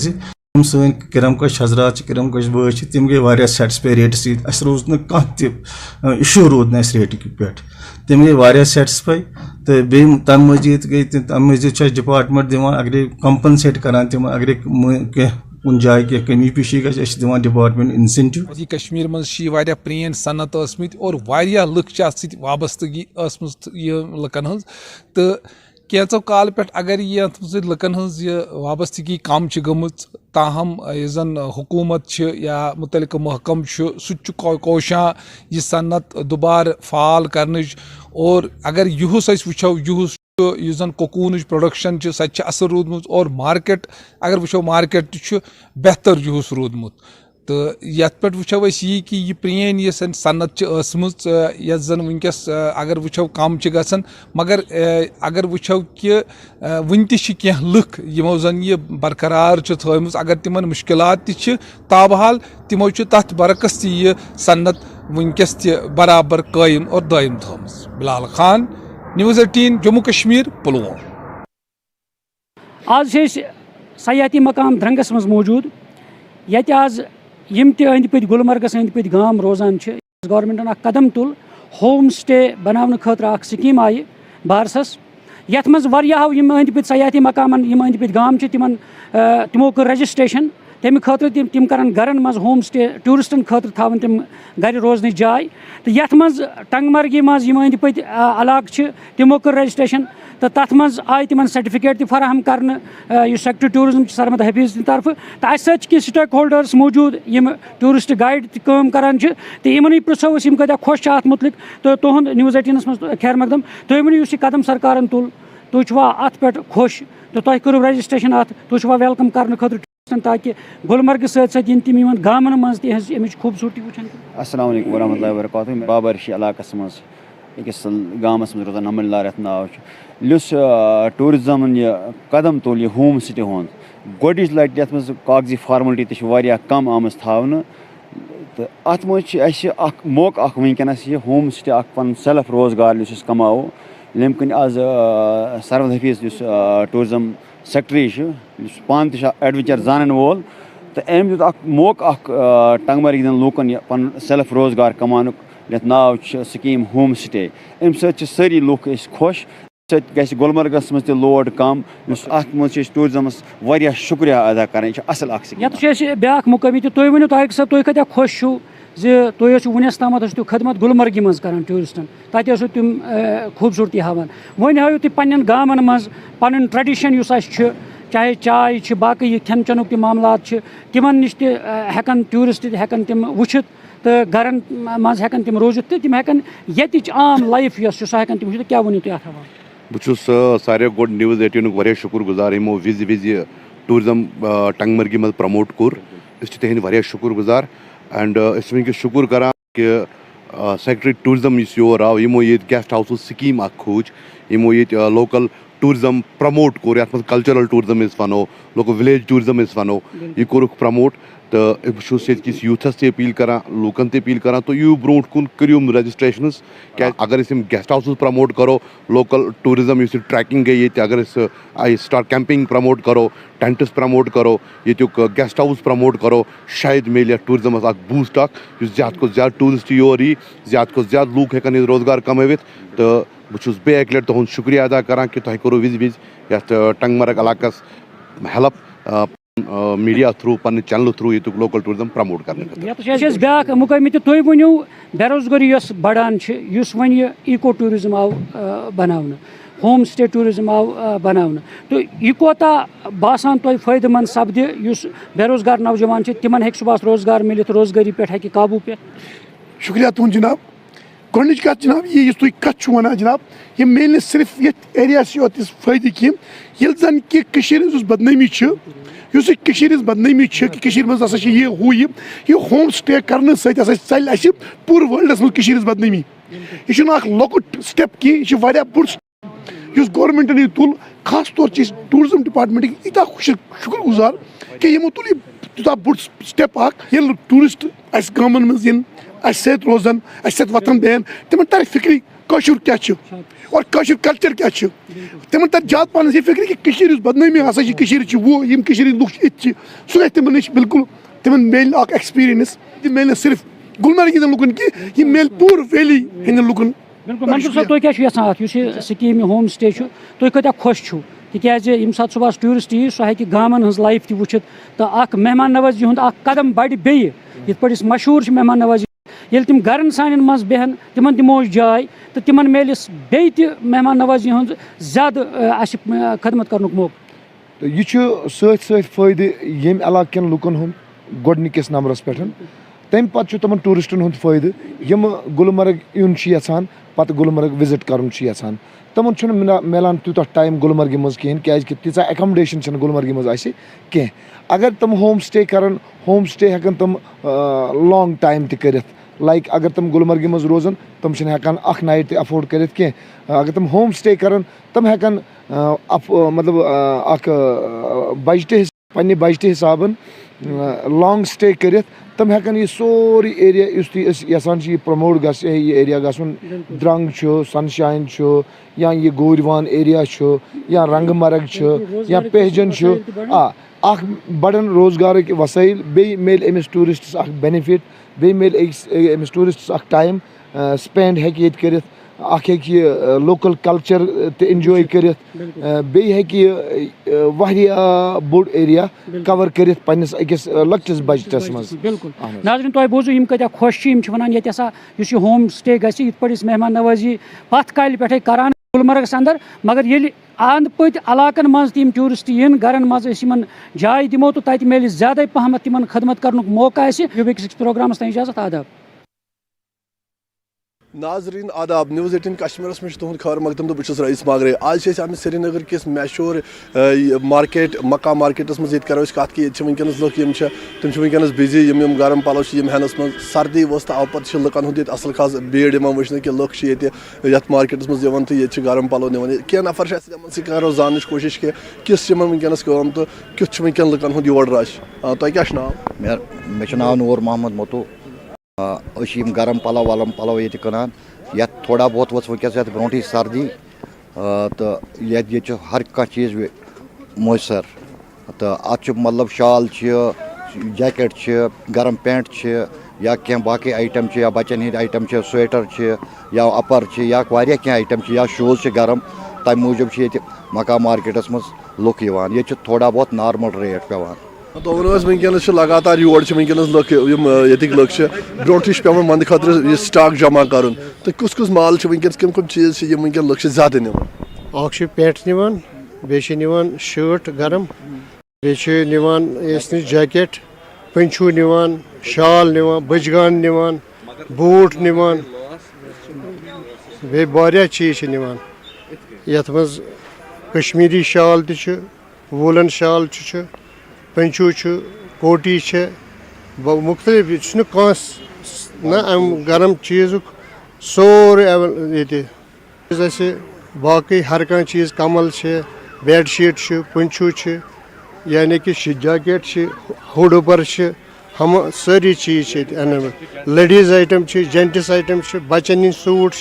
सन किरम कश हजरात किरम कश बच तम गई सेटिस्फाई रेट सत रोज न कह इशू रोद न रेट पे तम गई सेटिस्फाई तो बे तम मजीद गई तम मजीद डिपार्टमेंट दिवान अगर कंपनसेट करान तम अगर कुन जाए क्या कमी पेशी दिवान डिपार्टमेंट इंसेंटिव कश्मीर मज प्रेन सनत और लुक वाबस्तगी लुकन हज तो कैचो काल पे अगर ये लुकन हज वाबस्तगी कम गम ताहम जन हुकूमत या मुतलिक महकम सह कोशा यह सनत दुबार फाल कर और अगर युस वो युस जन कोकून प्रोडक्शन सह असल रूदमुत और मार्केट अगर वो मार्केट बेहतर युस रूदमुत तो ये पे वो यह कि यह प्रेन ये सनत ये जन वनकस अगर वो कम गसान मगर अगर वो कि वन तह लुक यमो जन यह बरकरार थम अगर तिमन मुश्किलात ताबहाल तिमो तथ बरकस यह सनत वनकस बराबर कायम और दायम थम। बिलाल खान, न्यूज़ 18 जम्मू कश्मीर पुलवामा। आज सयाती मकाम ध्रंगस मज मौजूद ये आज यम अंद पे गुलमर्गस अंद पे गाम रोजान गवर्नमेंटन कदम तुल होम स्टे बनाने खतर स्कीम आई बारसस यथ मज वारियाहो यम अंद पे सयाती मकामन यम अंद पे गाम तिमो कर रजिस्ट्रेशन तमें खतर तम कर गरन मज होम स्टे टूरिस्टन खतर थवन तम गर रोजन जाय तो यथ मज टंगमर्गी मज अंद पत इलाक तमो कर रजिस्ट्रेशन तो तथ मज आय तिमन सर्टिफिकेट तह फराहम कर सेक्रेटरी टूरिज्म सरमद हफीज तरफ तो अस सत स्टेक होल्डर्स मौजूद यम टूरिस्ट गाइड तम करान तो यमन पृछो यम कत खुश अत मुतलिक तो तुहद न्यूज़ 18 मज खैर मकदम तुम वो यह कदम सरकार तुल तुवा अत पे खुश तो तुम करो रजिस्ट्रेशन अत तुवा वेलकम कर खतर ताकि गुलमर्ग सत तम गामन मज तमिच खूबसूरती वुचन। अस्सलाम वालेकुम वरहमतुल्लाहि वबरकातुहू बाबरशी इलाकस मज अकिस गामस मज रोजान नमलदार यथ नाव लुस टूरिज्म यह कदम तुल यह होम स्टे हुंद गोडिच लट यथ मज कागजी फार्मलिटी तह वारिया कम आमस थावनो तो अत मज मौका वनकस यह होम स्टे पन सेल्फ रोजगार लुस कमाओ यम कन आज सरमद हफीज टूरिज्म सेक्रेटरी पान एडवेंचर जानन वोल तो अम दुत मौका टंगमर्ग लूकन पन सेल्फ रोजगार कमान यथ नाव स्कीम होम स्टे अम सारी लूक खुश गुलमर्गस मज लोड कम अत मज टूरिज्मस वारिया शुक्रिया अदा कर असल ब्या मुकामी तुम वो तारिक साहब तुम कत खुश तुम वनस तम खदमत गुलमर्ग मज कर टूरिस्टन तत तुम खूबसूरती हावान वन हाव तुम पन्न गामन मज पन ट्रेडिशन चाहे चाय बाकी खेन चेनुक मामलात तिमन नश तहन टूरिस्ट हेकन तम वुचित तो गरन मज हेकन तम रोजित तो तम हेकन ये आम लाइफ सह हेकन तम क्या वो तुम अत हवाले बहुत सारे गोड न्यूज़ 18 शुक्र गुजार यमो विज टूरिज्म टंगमर्गी मज प्रमोट कोर तहद वारिया शुक्र गुजार एंड वनकस शुक्र करान कि सेक्रेटरी टूरिज्म योर आव यमो ये गेस्ट हाउस स्कीम खोज यमो ये लोकल टूरिज्म प्रमोट कोर ये कल्चरल टूरिज्म वनो लोकल विलेज टूरिज्म वनो यह कोरुक प्रमोट तो बहुत यूथस ते अपील करा लूकन ते अपील करा तो यू ब्रोट कुन करियो रजिस्ट्रेशन क्या अगर गेस्ट हाउस प्रमोट करो लोकल टूरिज्म ट्रैकिंग गई ये अगर स्टार कैंपिंग प्रमोट करो टेंट्स प्रमोट करो ये गेस्ट हाउस प्रमोट करो शायद मिले टूरिज्म बूस्ट ज्यादा को ज्यादा टूरिस्ट योर यी ज्यादा को ज्यादा लूक हेकन रोजगार कमवित तो बहुत बे एक लट तुहद शुक्रिया अदा करान कि तुम करो विज ये टंगमर्ग इलाकस हेल्प मीडिया थ्रू पन्न चैनल थ्रू ये लोकल टूरिज्म प्रमोट करने ब्या मुकामी तो तुम वो बेरोजगारी बढ़ान वन इको टूरिज्म आव बनाने होम स्टे टूरिज्म आव बनाने तो यह कोता बासान तुम फायदेमंद सपद बेरोजगार नौजवान तिमन हेक सुबह रोजगार मिलित रोजगारी पे हेकि काबू पे। शुक्रिया तुहद जनाब गोच कत जनाब ये तुम कत वन जनाब ये मिल सिर्फ ये एरिया योत फायदे कह जन कि बदनामी बदनामी कि मज ये हू ये होम स्टे कर चल पूरे वर्ल्डस मज बदनामी यह लकुट स्टेप कह बोड़ गवर्नमेंटन यह तुल खास तौर टूरिज्म डिपार्टमेंट यूत शुक्र गुजार कि यमो तुल यूत बोड़ स्टेप टूरिस्ट गामन मज सत रोजान वतन बेन तिमन तर फिक्री कशुर क्या और कशुर कल्चर क्या तिमन तर ज्यादा पान ये फिक्री कि बदनामी वो लुक इत सह तिमन बिल्कुल तिमन मिल एक्सपीरियंस मिल सिर्फ गुलमर्ग लुकन कि मिल पूर वैली हंद लुकन। बिल्कुल मंसूर साहब तुम क्या अत स्कीम होम स्टे तुम कत खुश तिकाज यम सात सुबह टूरिस्ट यी सह हेकि गामन हज लाइफ तह वुचित तो मेहमान नवाजी हुंद कदम बढ़ बे ये मशहूर मेहमान नवाजी ये तिम गरन सान मज बेहन तिमन दिमो जाय तो तिमन मिलस बे मेहमान नवाजी हज ज्यादा खदमत कर मौका तो यह सत फायदे यम इलाक लुकन हुंद गोडनिकिस नंबरस पे तम पे तम टूरिस्टन हुंद फायदे यम गुलमर्ग यून यछान पत गुलमर्ग विजिट कर यछान तमन मिलान तूत टाइम गुलमर्ग मज कहें क्या तीचा एकोमोडेशन गुलमर्ग मज कह अगर तम होम स्टे कर होम स्टे हेकन तम लॉन्ग टाइम तक लाइक अगर तम गुलमर्ग मज रोजन तम हेकान अख नाइट ते अफोर्ड कर अगर तम होम स्टे कर तम हेकान मतलब अख बजट पन्ने बजट हिसाबन लॉन्ग स्टे कर तम हेकान यह सोरी एरिया यसान यह प्रमोट ग एरिया गन द्रंग सनशाइन या यह गोरवान एरिया या रंगमर्ग या पहजन बड़न रोजगार वसाइल बे मिल अमिस टूरिस्टस बेनिफिट बे मिल अमिस टूरिस्टस टाइम स्पेंड हेक कर अख लोकल कल्चर ते एंजॉय करित वारिया बोड़ एरिया कवर करित पन्निस अकिस लक्टिस बजटस मज। बिल्कुल नाज़रीन तुम बोजू यम कत्या खुश वन ये इस होम स्टे गि इत पे मेहमान नवाजी पथ काल पे करान गुलमर्गस अंदर, मगर ये अंद पत इलाकन मज तम टूरिस्ट इन गरन मज जाय दिमो तो तत मिल ज्यादा पहम तिमन खदमत कर मौका प्रोग्रामस तक इजाजत। आदाब नाजरीन आदाब, न्यूज़ 18 कश्मीरस में तुहद खबर मकदम तो बहुत रईस मागरे। आज आम श्रीनगर किस मशहूर मार्केट मक्का मार्केटस मज करो कत कि वनकस लुक तम वनकस बिजी यम गर्म पलो हेनस मज सर्दी वस तो अवत लुकन हूँ असल खास भीड़ वचन कि लुक ये मार्केटस मज तो ये गर्म पलो निवान कह नफर करो जान कोशिश कि किस वनकस तो क्युत वनकन लुकन हूँ योर रश। तुह क्या नाव? मे नाव नूर मोहम्मद मोतू। गरम पलो वलम पलो ये कनान ये थोड़ा बहुत वो वनकस ब्रोटी सर्दी तो ये हर कह चीज़ मैसर तो अत मतलब शाल जैकेट गरम पैंट या क्या बाकी आइटम या बच्चन हंद आइटम स्वेटर या अपर या क्या आइटम या शूज गरम तम मूजूब ये मक्का मार्केटस मज लुक ये थोड़ा बहुत नॉर्मल रेट पेवान। तो वनकस लगातार योर वनकस लुक ये लुक ब्रोट पे वंद खतर स्टाक जमा कर तो कुस कुस माल वनकस कम कम चीज़ वनकस लुक ज्यादा निवान? पेंट निवान, बे निवान शर्ट गरम, बे निवान जैकेट, पंचू निवान, शाल निवान, बजगान निवान, बूट निवान, बे वारिया चीज़ निवान। यथ मज कश्मीरी शाल त वूलन शाल पंचू कोटी मुख्तलिफ ना गरम चीज़ सोरे बाकी हर कह चीज़ कमल बेड शीट पंचू यानी कि जैकेट हुड पर हम सारी चीज़ लेडीज़ आइटम जेंट्स आइटम बच्चन हंद सूट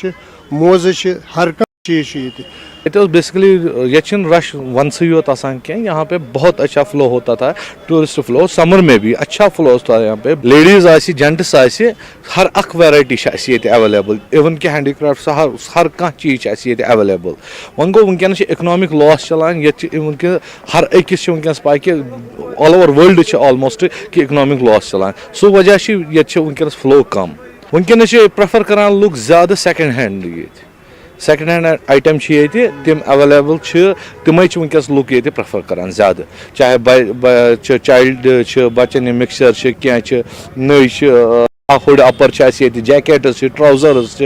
मोज़ हर कह चीज़ ये बेसिकली ये रश वनसे योत आसान क्या, यहाँ पे बहुत अच्छा फ्लो होता था, टूरिस्ट फ्लो समर में भी अच्छा फ्लो होता है। यहाँ पे लेडीज आसी जेंट्स आसी हर अख वैरायटी ये अवेलेबल, इवन कि हैंडीक्राफ्ट हर कह चीज़ ये अवेलेबल। वन गो वनकस इकनॉमिक लॉस चलान ये हर अकिस वनकस पाई कि ऑल ओवर वर्ल्ड ऑलमोस्ट कि इकनॉमिक लॉस चलान, सो वजह ये वनकस फ्लो कम। वनकस प्रेफर करान लोग ज़्यादा सेकेंड हैंड ये सेकेंड हैंड आइटम तम अवेलेबल तमें वनकस लुक ये प्रेफर करान ज़्यादा, चाहे चाइल्ड बच्चन मिक्सचर क्या नई हुड अपर जैकेट ट्राउजर्स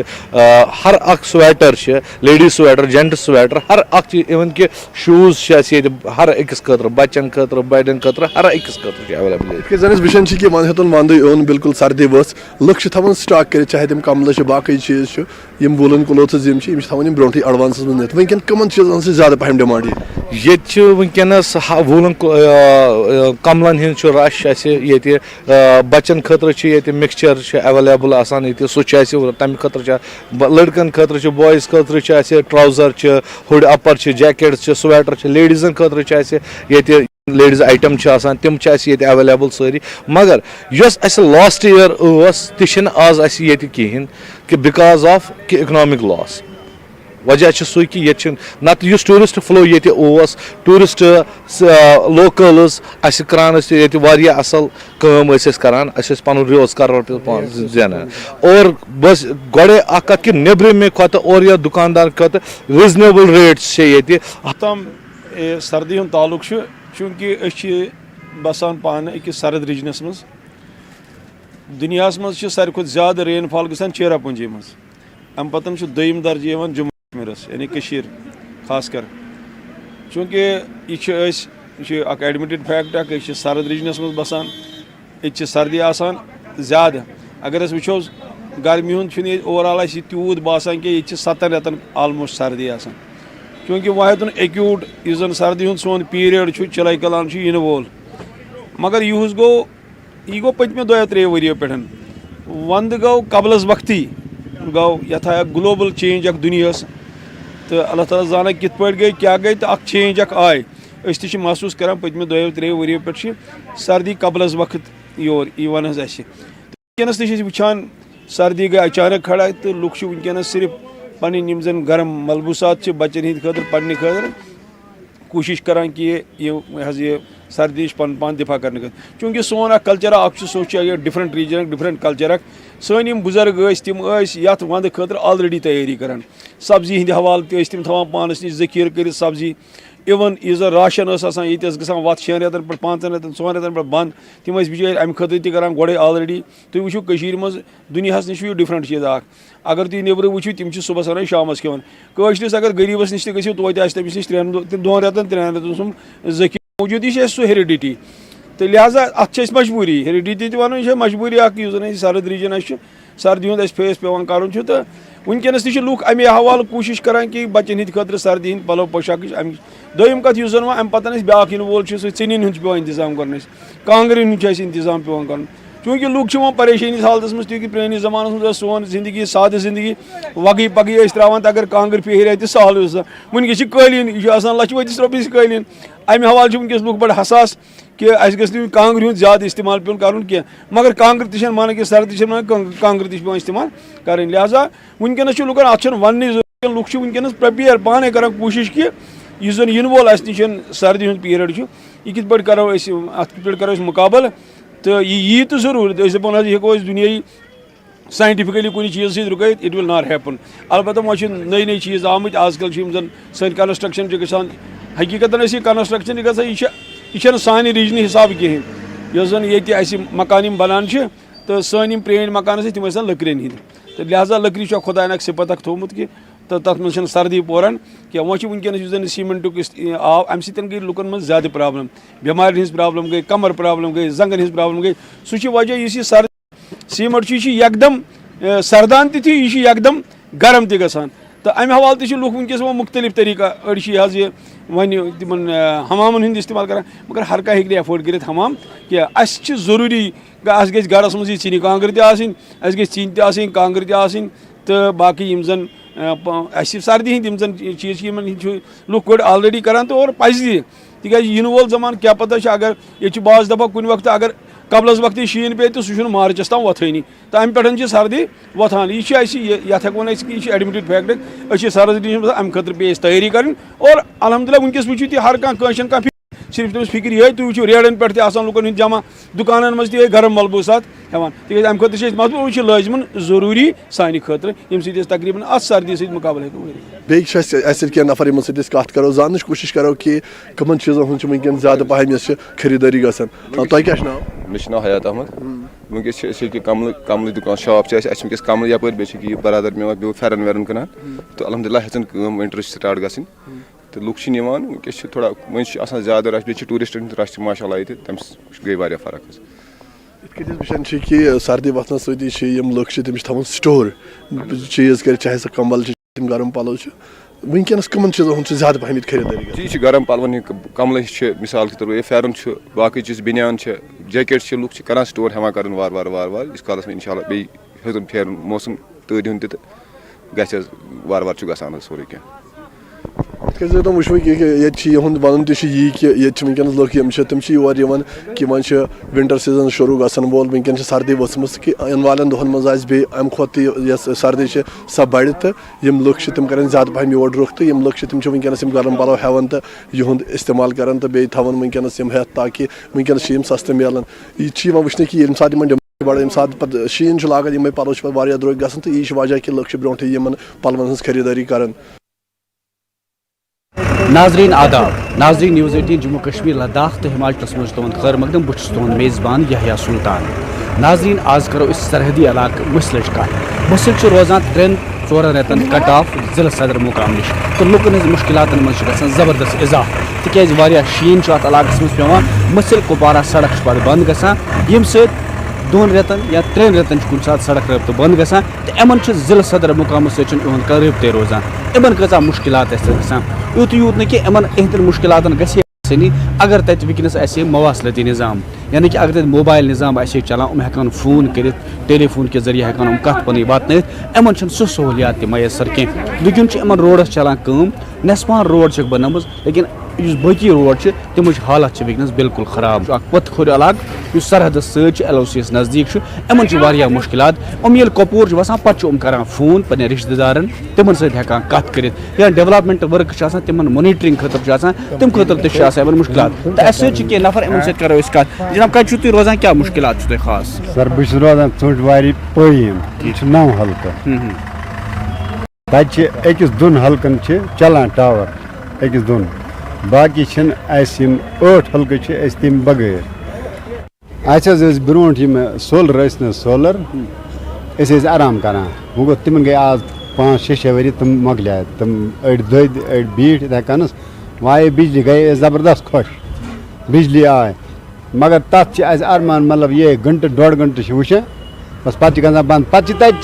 हर अख sweater ladies sweater gents sweater हर अख चीज, इवन कि शूज हर अकिस खतर बच्चन खतर बड़न खतर हर अकिस खतर अवेलेबल। जन वुचान कि वंदन वंद ओन बिल्कुल सर्दी वस लुक थवान स्टॉक कर चाहे तम कमल बाकी चीज़ वूलन क्लोथ्स थवान ब्रोट एडवांस मज वनकन कमन चीज़न से ज्यादा पहम डिमांड ये वनकस वूलन कमलन हंद रश ये बच्चन खतर मिक्सचर अवेलेबल आसान ये सह तम खतर लड़कन खतर बॉयज खतर trouser hood upper jacket sweater लेडीजन खतर ये लेडीज आइटम तम ये अवेलेबल सारी, मगर अस लास्ट ईयर तह आज ये कहें कि बिकॉज ऑफ कि इकनॉमिक लॉस वजह सू कि ये नत टूरिस्ट फ्लो ये टूरिस्ट लोकल्स अस करान असल कम करान पन रोजगार ज़ान और बस गोड़े कत कि नेब्रमे खत और या दुकानदार खत रिजनेबल रेट्स ये तम सर्दी हूँ ताल्लुक चूँकि बसान पान अकिस सरद रीजनस मज दुनिया मज सारे खुद ज़्यादा रेन फॉल गसान चेरापूंजी मज, अम पतन दोयम दर्जे जम्मू कश्मीरस यानी कशीर खास कर, चूँकि यह एडमिटेड फैक्ट सरद रीजनस मज बसान ये सर्दी आसान ज़्यादा। अगर अस वो गर्मी हूँ ओवरऑल तूत बासान कि ये 7 रेतन आलमोस्ट सर्दी आसान, क्योंकि वाहिद एक्यूट इस सर्दी हूँ सोन पीरियड चलाई कलान इन वोल, मगर यह गो पतमे 2-3 वरियो पे वंद गो कबलस वक्ती गो यथा ग्लोबल चेंज दुनिया तो अल्लाह ताला जाना कित पे गई क्या गई तो चेंज आय महसूस कर पतमे 2-3 वरियो पे सर्दी कबलस वक्त योर वन वनकस वो सर्दी गई अचानक खड़ा तो लुक वनकस सिर्फ पन्नी यम जन गर्म मलबूसात बच्चन हिंद खतर पन्ने खतर कोशिश करान कि ये सर्दी पन पान दिफा करने चूँकि सोन culture so different region different culture सन बुजुर्ग तम ये वंद खतर ऑलरेडी तैयारी करान सब्जी हंद हवाले तम थवान पानस नश जखीर कर सब्जी इवन यह राशन ये गसान वत 6 रेतन पे 5 रेतन 4 रेतन पे बंद तम बिचार अमे खतर तरान गोड़े ऑलरेडी तुम वो मज दुनिया नश डिफरेंट चीज़ अगर तुम नबर वो तम सुबह वन शामस खेवान कशरिस अगर गरीबस नश तमस नश 2 रेतन 3 रेतन सुम जखीर मौजूद यह सह हेरिडिटी तो लिहाजा अत मजबूरी हेरिडिटी वो यह मजबूरी जन सरद रीजन सर्दी हूँ फेस पेवान कर तो वनकस लूख अमे हवाले कोशिश करान कि बच्चन हिंद खतर सर्दी हंद पलो पोशाक दोम कत जन वो अमे पतन ब्याक इन वोल चीन हूँ पे इंतजाम कर कांगर इंतजाम पे कर चूँकि लूख परेशानी हालत में क्योंकि प्रेनिस जमानस में सोन जिंदगी सादे जिंदगी वगी पगी त्रावान अगर कांगर फेर तो सहल वनकस कलीन यह लच वतिस रोपिस कलीन अमे हवाले वनकस लूख बड़ हसास कि अस गि कांगर हूँ ज्यादा इस्तेमाल पे कर मगर कांगर तन मान कि सर्दी मान कांगर पे इस्तेमाल कर लिहाजा वनकस लुकन अत वन लुक वनकस प्रिपेयर पाने कर कोशिश कि यह जन इन वोल नश सर्दी हूँ पीरियड यह कित पे करो अत पे करो मुकाबल तो यह तो जरूर दपो हेको दुनियाई साइंटिफिकली कुछ चीज़ सत रुक इट विल नॉट हैपन अलबत्ता वो नई नई चीज़ आमत आजकल जन सन कंस्ट्रक्शन गसान हकीकतन यह कंस्ट्रक्शन यह सान रीजन हिसाब कहें यह जन ये मकान बनान तो सन प्रेन मकान तम लकरें हंद तो लिहाजा लकड़ी खुदा सिपत थोमुत कि तो तथ में सर्दी पोरान क्या वो वनकस सीमेंटुक आव अम गई लुकन में ज्यादा प्रॉब्लम बेमार हज प्रॉब्लम गई कमर प्रॉब्लम गई जंगन हज प्रॉब्लम गई सह वजह इस सर्द सीमेंट यकदम सरदान थी यह यकदम गर्म त गसान तो अमे हवाले लूख वनकस वो मुख्तलिफ तरीका अड़ी वन तम हमामन हंद इस्तेमाल कर मगर हर कह हे एफोर्ड कर हमाम कि अस जरूरी अस गि गरस मज चीनी कांगर तस गि चीन तन कांगर तन तो बाकी जन सर्दी हंद जन चीज़ लूख गोड़ ऑलरेडी करान तो और पज तिक इन वोल जमान क्या पता अगर ये बाज दफा कुन वक्त अगर कबलस वक्त शीन पे तो सह मार्चस तम वथानी तो अमे पे सर्दी वथान यह हेको यह एडमिटेड फैक्ट सर्दी अमे खतर पे तैयारी कर और अलहमदिल्ला वनकस वो हर कह सिर्फ तमिस फिक्र ये तुम वो रेड़न पे लुकन जमा दुकान मज गर्म मलबूसात हेवान तिक अमे खतर मजबूर लाजमन जरूरी सान खतर यम तकरीबन अत सर्दी सत मुकाबल बेस नफर यमन सत कत करो जान कोशिश करो कि कमन चीज़ों वनकन ज्यादा पहम खरीदारी गसान तुम क्या नाव मे नाव हयात अहमद वनकस कमल दुकान शॉप वनकस कमल यप बे बरदर मे फेरन वेरन कनान तो अलहमदिल्ला हेचन विंटर स्टार्ट गन तो लुक वनकस थोड़ा वो ज्यादा रश बे टूरिस्ट रश माशाल्लाह ये तम गई वारिया फर्क वुचान कि सर्दी वथन सम लुक तम थवन स्टोर चीज़ कर चाहे सह कम्बल गर्म पलो वनकस कमन चीज़ों ज्यादा पहम खरीदारी जी गर्म पलवन कमल मिसाल के तौर पर फेरन बाकी चीज़ बनियान जैकेट लुक कर स्टोर हेवान कर वार वार वार वार इस कालस में इंशाल्लाह बे हेतुन फेरन मौसम तरी हूँ ग वार वार गसान सोरे क्या तुम वो कि वन वन कि वनकस लुक तम योर कि वो विंटर सीजन शुरू गसन वोल वनकन सर्दी वचम कि इन वालन दोहन मज बे अम खुद सर्दी सह बढ़ तो यम लुक तम कर ज्यादा पहम योर रुख तो यम लुक तम वनकस गर्म पलो हेवन तो युंद इस्तेमाल कर तो बे थवन वनकस हेत ताकि वनकस सस्ते मिलान यह वुचन कि ये सात बड़ा ये सात पे शीन लागन यम पलो पे द्रोग गसन तो यह वजह कि लुक ब्रोह इन पलवन हज खरीदारी कर नाजरीन आदाब नाजरीन न्यूज़ 18 जम्मू कश्मीर लद्दाख तो हिमाचल मज तुंद खैर मकदम बहुत तुंद मेज़बान यहया सुल्तान नाजरीन आज करो इस सरहदी इलाक मुसल कत मुसल रोजान 3-4 रेतन कट ऑफ जिला सदर मुकाम नश तो लुकन हज मुश्किलातन मज जबरदस्त इजाफ तिक शीन अत इलाकस मज पेवान मुसल कुपवारा सड़क बंद गसान यम सत 2 रेतन या 3 रेतन कुछ सात सड़क रब्त बंद गसान तो यमन जिला सदर मुकाम सत रब्ते रोजान यमन कचा मुश्किलात गसान यूत यूत न कि यमन इहदन मुश्किलातन गनी अगर तत वनकस मवासलती निज़ाम यानी कि अगर मोबाइल निज़ाम चलान हेकान फोन कर टेलीफोन के जरिए हेकान कत पन वातन यमन सह सहूलियात मैसर कह वुन रोडस चलान नस्पान रोड बनम लेकिन बाकी रोड तम हालत वनस बिल्कुल खराब पत खोर इलाक सरहद सत LOC नज़दीक इन मुश्किलात ये कपूर वसान पे कर फोन पे रिश्तेदारन तिमन सकान कत कर या डेवलपमेंट वर्क तिम मोनिटरिंग खतर तम खतर मुश्किलात तो अस कह नफर इन करो कत जनाब कत तुम रोजान क्या मुश्किलात खास सर बस रोजान ूंटवारी पम यह 9 हल्का तकिस दोन हल्कन चलान टावर अकिस दोन बाकी 8 हल्के तम बगैर ब्रो सोलर सोलर आराम करान वो गो तिमन गई आज 5-6 वरी तम मकल तम अड़ दद अड़ बीठ इथे कनस वाये बिजली गई ज़बरदस्त खुश बिजली आय मगर तथ अरमान मतलब ये घंटे 1.5 घंटे वुचान बस पे ग बंद पे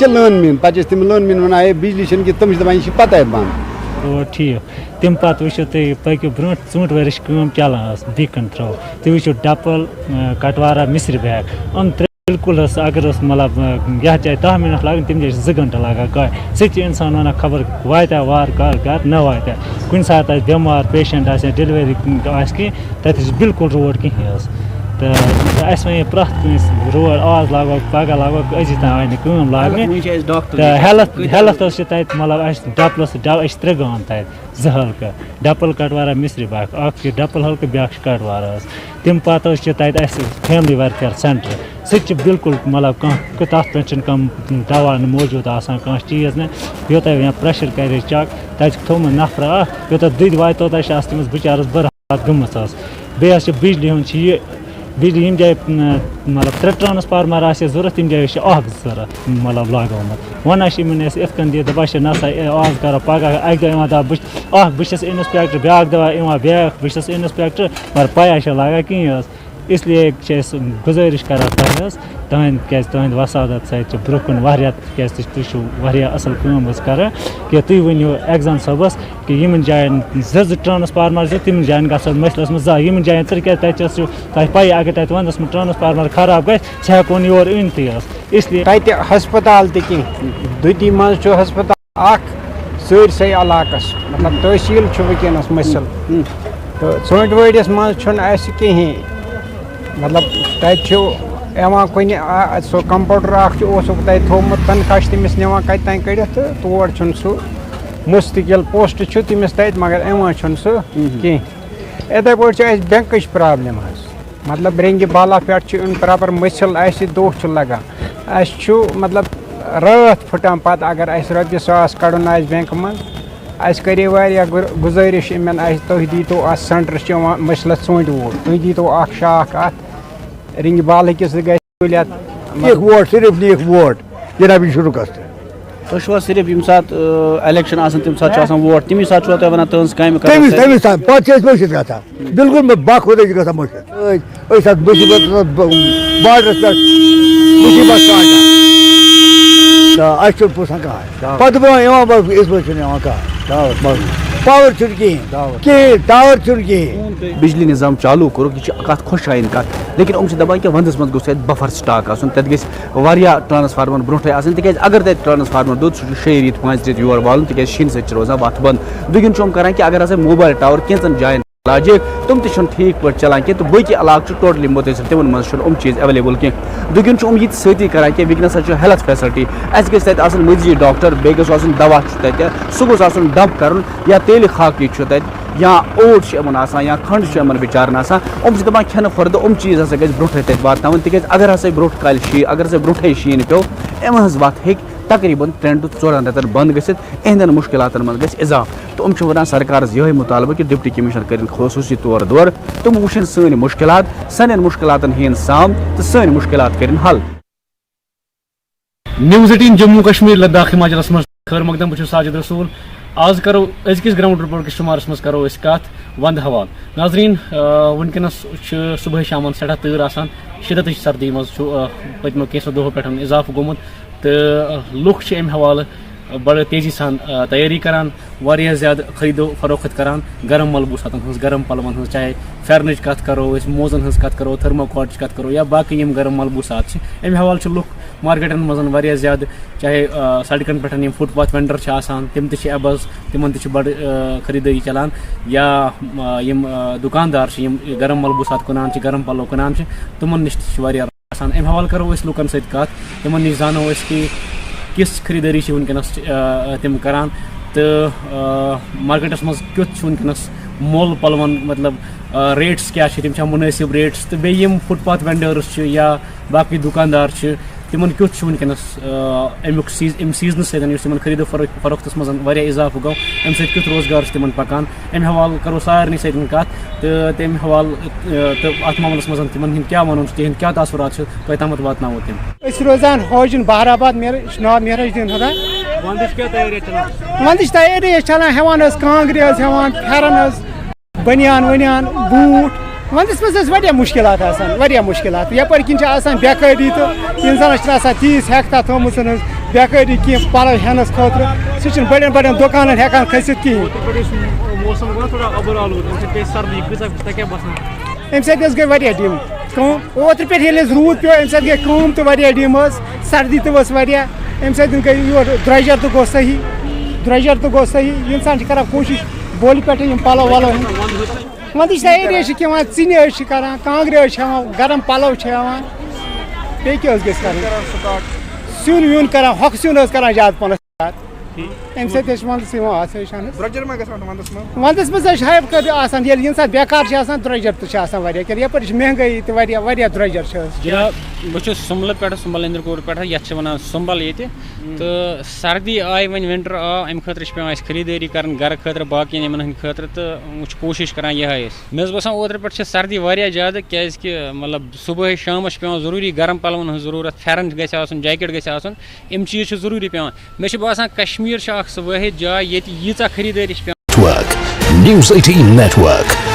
लोन मीन पे तम लोन मीन वन बिजली तम दपान यह पत बंद ठीक तम पे वो तुम पकू ब्रो ूंट वर्ष चलान बीकन थ्रो तुम वो डपल कटवारा मिस्र बैग बिल्कुल अगर मतलब यह चाहे 10 मिनट लगन तम 2 घंटे लगा कह सह इंसान वन खबर वात वार कर न वात कुछ सात बेमार पेशेंट डिलीवरी कह बिल्कुल रोड कहें तो अस वे प्रत रोड आज लागो पगह लागो अजी तान कम लागने हेल्थ मतलब डपलस 3 गाम तक 2 हल्के डपल कटवारा मिस्री बाग अख डपल हल्के ब्या कटवारा तम पे फैमिली वेलफेयर सेंटर सह बिल्कुल मतलब तथ पे कम दवा मौजूद कह चीज़ न योत प्रेशर कर चेक तक थोम नफर योत दुध वात तोत तमिस बिचारस बर्बाद गमत बे बिजली हूँ बिजली यम जाए मतलब 3 ट्रांसफार्मर जरूरत तम जाए जरूरत मतलब लगोमुत वन इतन दि दपा नसा आज कर पगह अक दह दप बस इंस्पेक्टर ब्या दवा ब्याक बस इंस्पेक्टर मगर पाया लगा कहें इसलिए गुजारिश कर तुंद वसादत सत ब्रोकन तुम असल कम कर कि तुम वनो एग्जाम सबस कि इन जान 2 ट्रांसफार्मर तम जान ग मसलस मज इन जान तह पाई अगर तक वंदस में ट्रांसफार्मर खराब गए हेको योर अनत इसलिए तत हस्पताल तह दुदी मज हस्पताल सरसई इलाकस मतलब तहसील वनस मसल तो ूंटवाड़िस मज कहें मतलब तत कुन सो कंपाउंडर थोमुत तनख्वाह तमिस निवान कत तान कड़ तो तोड़ सह मुस्तकिल पोस्ट तमिस तत मगर इवान सह कह इथे पे बैंक प्रॉब्लम मतलब रेंगे बाला पे प्रॉपर मसल दोह लगान मतलब रात फुटान पत अगर रोपये 100 कड़न बैंक मज करे गुजारिश इन तुम दीतो सेंटर मसलस ूंट वोट तुम दीतो शाख अत रिंग बाल हकिस वोट सिर्फ एक वोट जनाब शुरुकस तुम सिर्फ यम सात इलेक्शन तम सात वोट तमी सात वन तुज कम गा बिल्कुल बाखुद गा मुसीबत बॉर्डर पे मुसीबत तो पुसान कह पे पावर कहें टावर कहें बिजली निज़ाम चालू कर कत खुश आइन कत लेकिन हम दपान कि वंदस मज गोस बफर स्टाक तत गया ट्रांसफार्मर ब्रोह तक अगर तक ट्रांसफार्मर दोद सह 6 रेत 5 रेत योर वाल तक शीन सत रोजान वत बंद दुगन कर कि अगर हसा मोबाइल टावर कैंचन जायन लाजे तुम ठीक पे चलान कह तो बाकी इलाक टोटली मुतासर तिमन मज चीज़ अवेलेबल कह दुगन ये सती कर कि वनस हेल्थ फैसिलिटी अस मजीद डॉक्टर बे दवा सह गोस डंप कर या तेल खाकी तत या ओट या खंड बिचारन दपान खेन खुर्द चीज़ हसा गो ब्रोह तक वातान तक अगर हसा ब्रोह कल अगर हसा ब्रोह शीन पे अम वत हे तकरीबन 3 to 4 रेतन बंद गहन मुश्किलात मज ग इजाफ तो हम वन सरकार यह मुतालबा कि डिप्टी कमिश्नर कर खसूसी तौर दौर तुम वुचन सन मुश्किलात सन मुश्किलात हेन साम तो सन मुश्किलात कर हल न्यूज़ 18 जम्मू कश्मीर लद्दाख हिमाचल मज खैर मकदम बह साजिद रसूल आज करो अजकिस ग्राउंड रिपोर्ट किस शुमारस मज करो कत वंद हवाल नाजरीन वनकस सुबह शाम सठा तैर आसान शिदत सर्दी मज पतमो कैसो दो पे इजाफ गोमुत तो लुख अम हवाले बड़े तेजी सान तैयारी करान वारिया ज़्यादा खरीदो फरोख्त करान गर्म मलबूसातन हज गर्म पलवन हज चाहे फेरनच कत करो मोजन हज कत करो थर्मोकॉट कत करो या बाकी यम गर्म मलबूसात अम हवाले लुख मार्केटन मज वारिया ज़्यादा चाहे सड़कन पे यम फुटपाथ वेंडर तम तबज तिमन बड़ खरीदारी चलान या यम दुकानदार गरम मलबूसात कुनान गरम पलो कुनान तिमन निश अमे हवाले करो लुकन सत कत तिमन निश जानो कि किस खरीदारी वनकस तम करान तो मार्केटस मज क्युत वनकस मोल पलवन मतलब रेट्स क्या तम मुनासिब रेट्स तो बेम फुटपाथ वेंडर्स या बाकी दुकानदार तिमन क्युत वनकस अमुक सीजन सतन खरीदो फरोख्तस मज वारिया इजाफा गो अमे सत क्युत रोजगार तिमन पकान अमे हवाले करो सारे सतन कत तो तम हवाले तो अत मामलस मज तिमन क्या वन तिहद क्या तासुरात तुम तम वातनावो तम रोजान हौजन बहराबाद मेहराजुद्दीन हुदा वंदच तैयारी चलान हेवान कांग्रे हेवान फेरन बनियान वनियान बूट वंदस मज मुश्किलात यपर किन बेकारी तो इंसानस तीस हेक्ता थोमुत बेकारी कह पल हेनस खुद सह बड़े बड़े दुकान हेकान खसित कहें अमे सत गई डिम ओत्र पे रूद पे अमे सत गई तो डिम सर्दी तो अमे सत गई योर द्रजर तो गो सही इंसान कर कोशिश बोल पे पलो वलो वंदच तैयारी चीन करान कांग्रे गरम पलो बे क्या सुन वन कर हक सुन कर ज्यादा पन अमे सत वंदस मज इंसान बेकार द्रजर तो यपर महंगाई तो द्रजर बहुत सुम्बल पे सुम्बल इंद्रकोर पे ये वन सुम्बल ये तो सर्दी आई वन विंटर आ अमे खतर पे खरीदारी कर घर खतर बाकी खतर तो कोशिश कर ये मे बसान ओतर पे सर्दी वारिया ज़्यादा क्या मतलब सुबह शाम पे जरूरी गर्म पलवन जरूरत फेरन जैकेट गम चीज़ जरूरी पे मे बसान कश्मीर सह वाहिद जाय ये खरीदारी न्यूज़ 18 नेटवर्क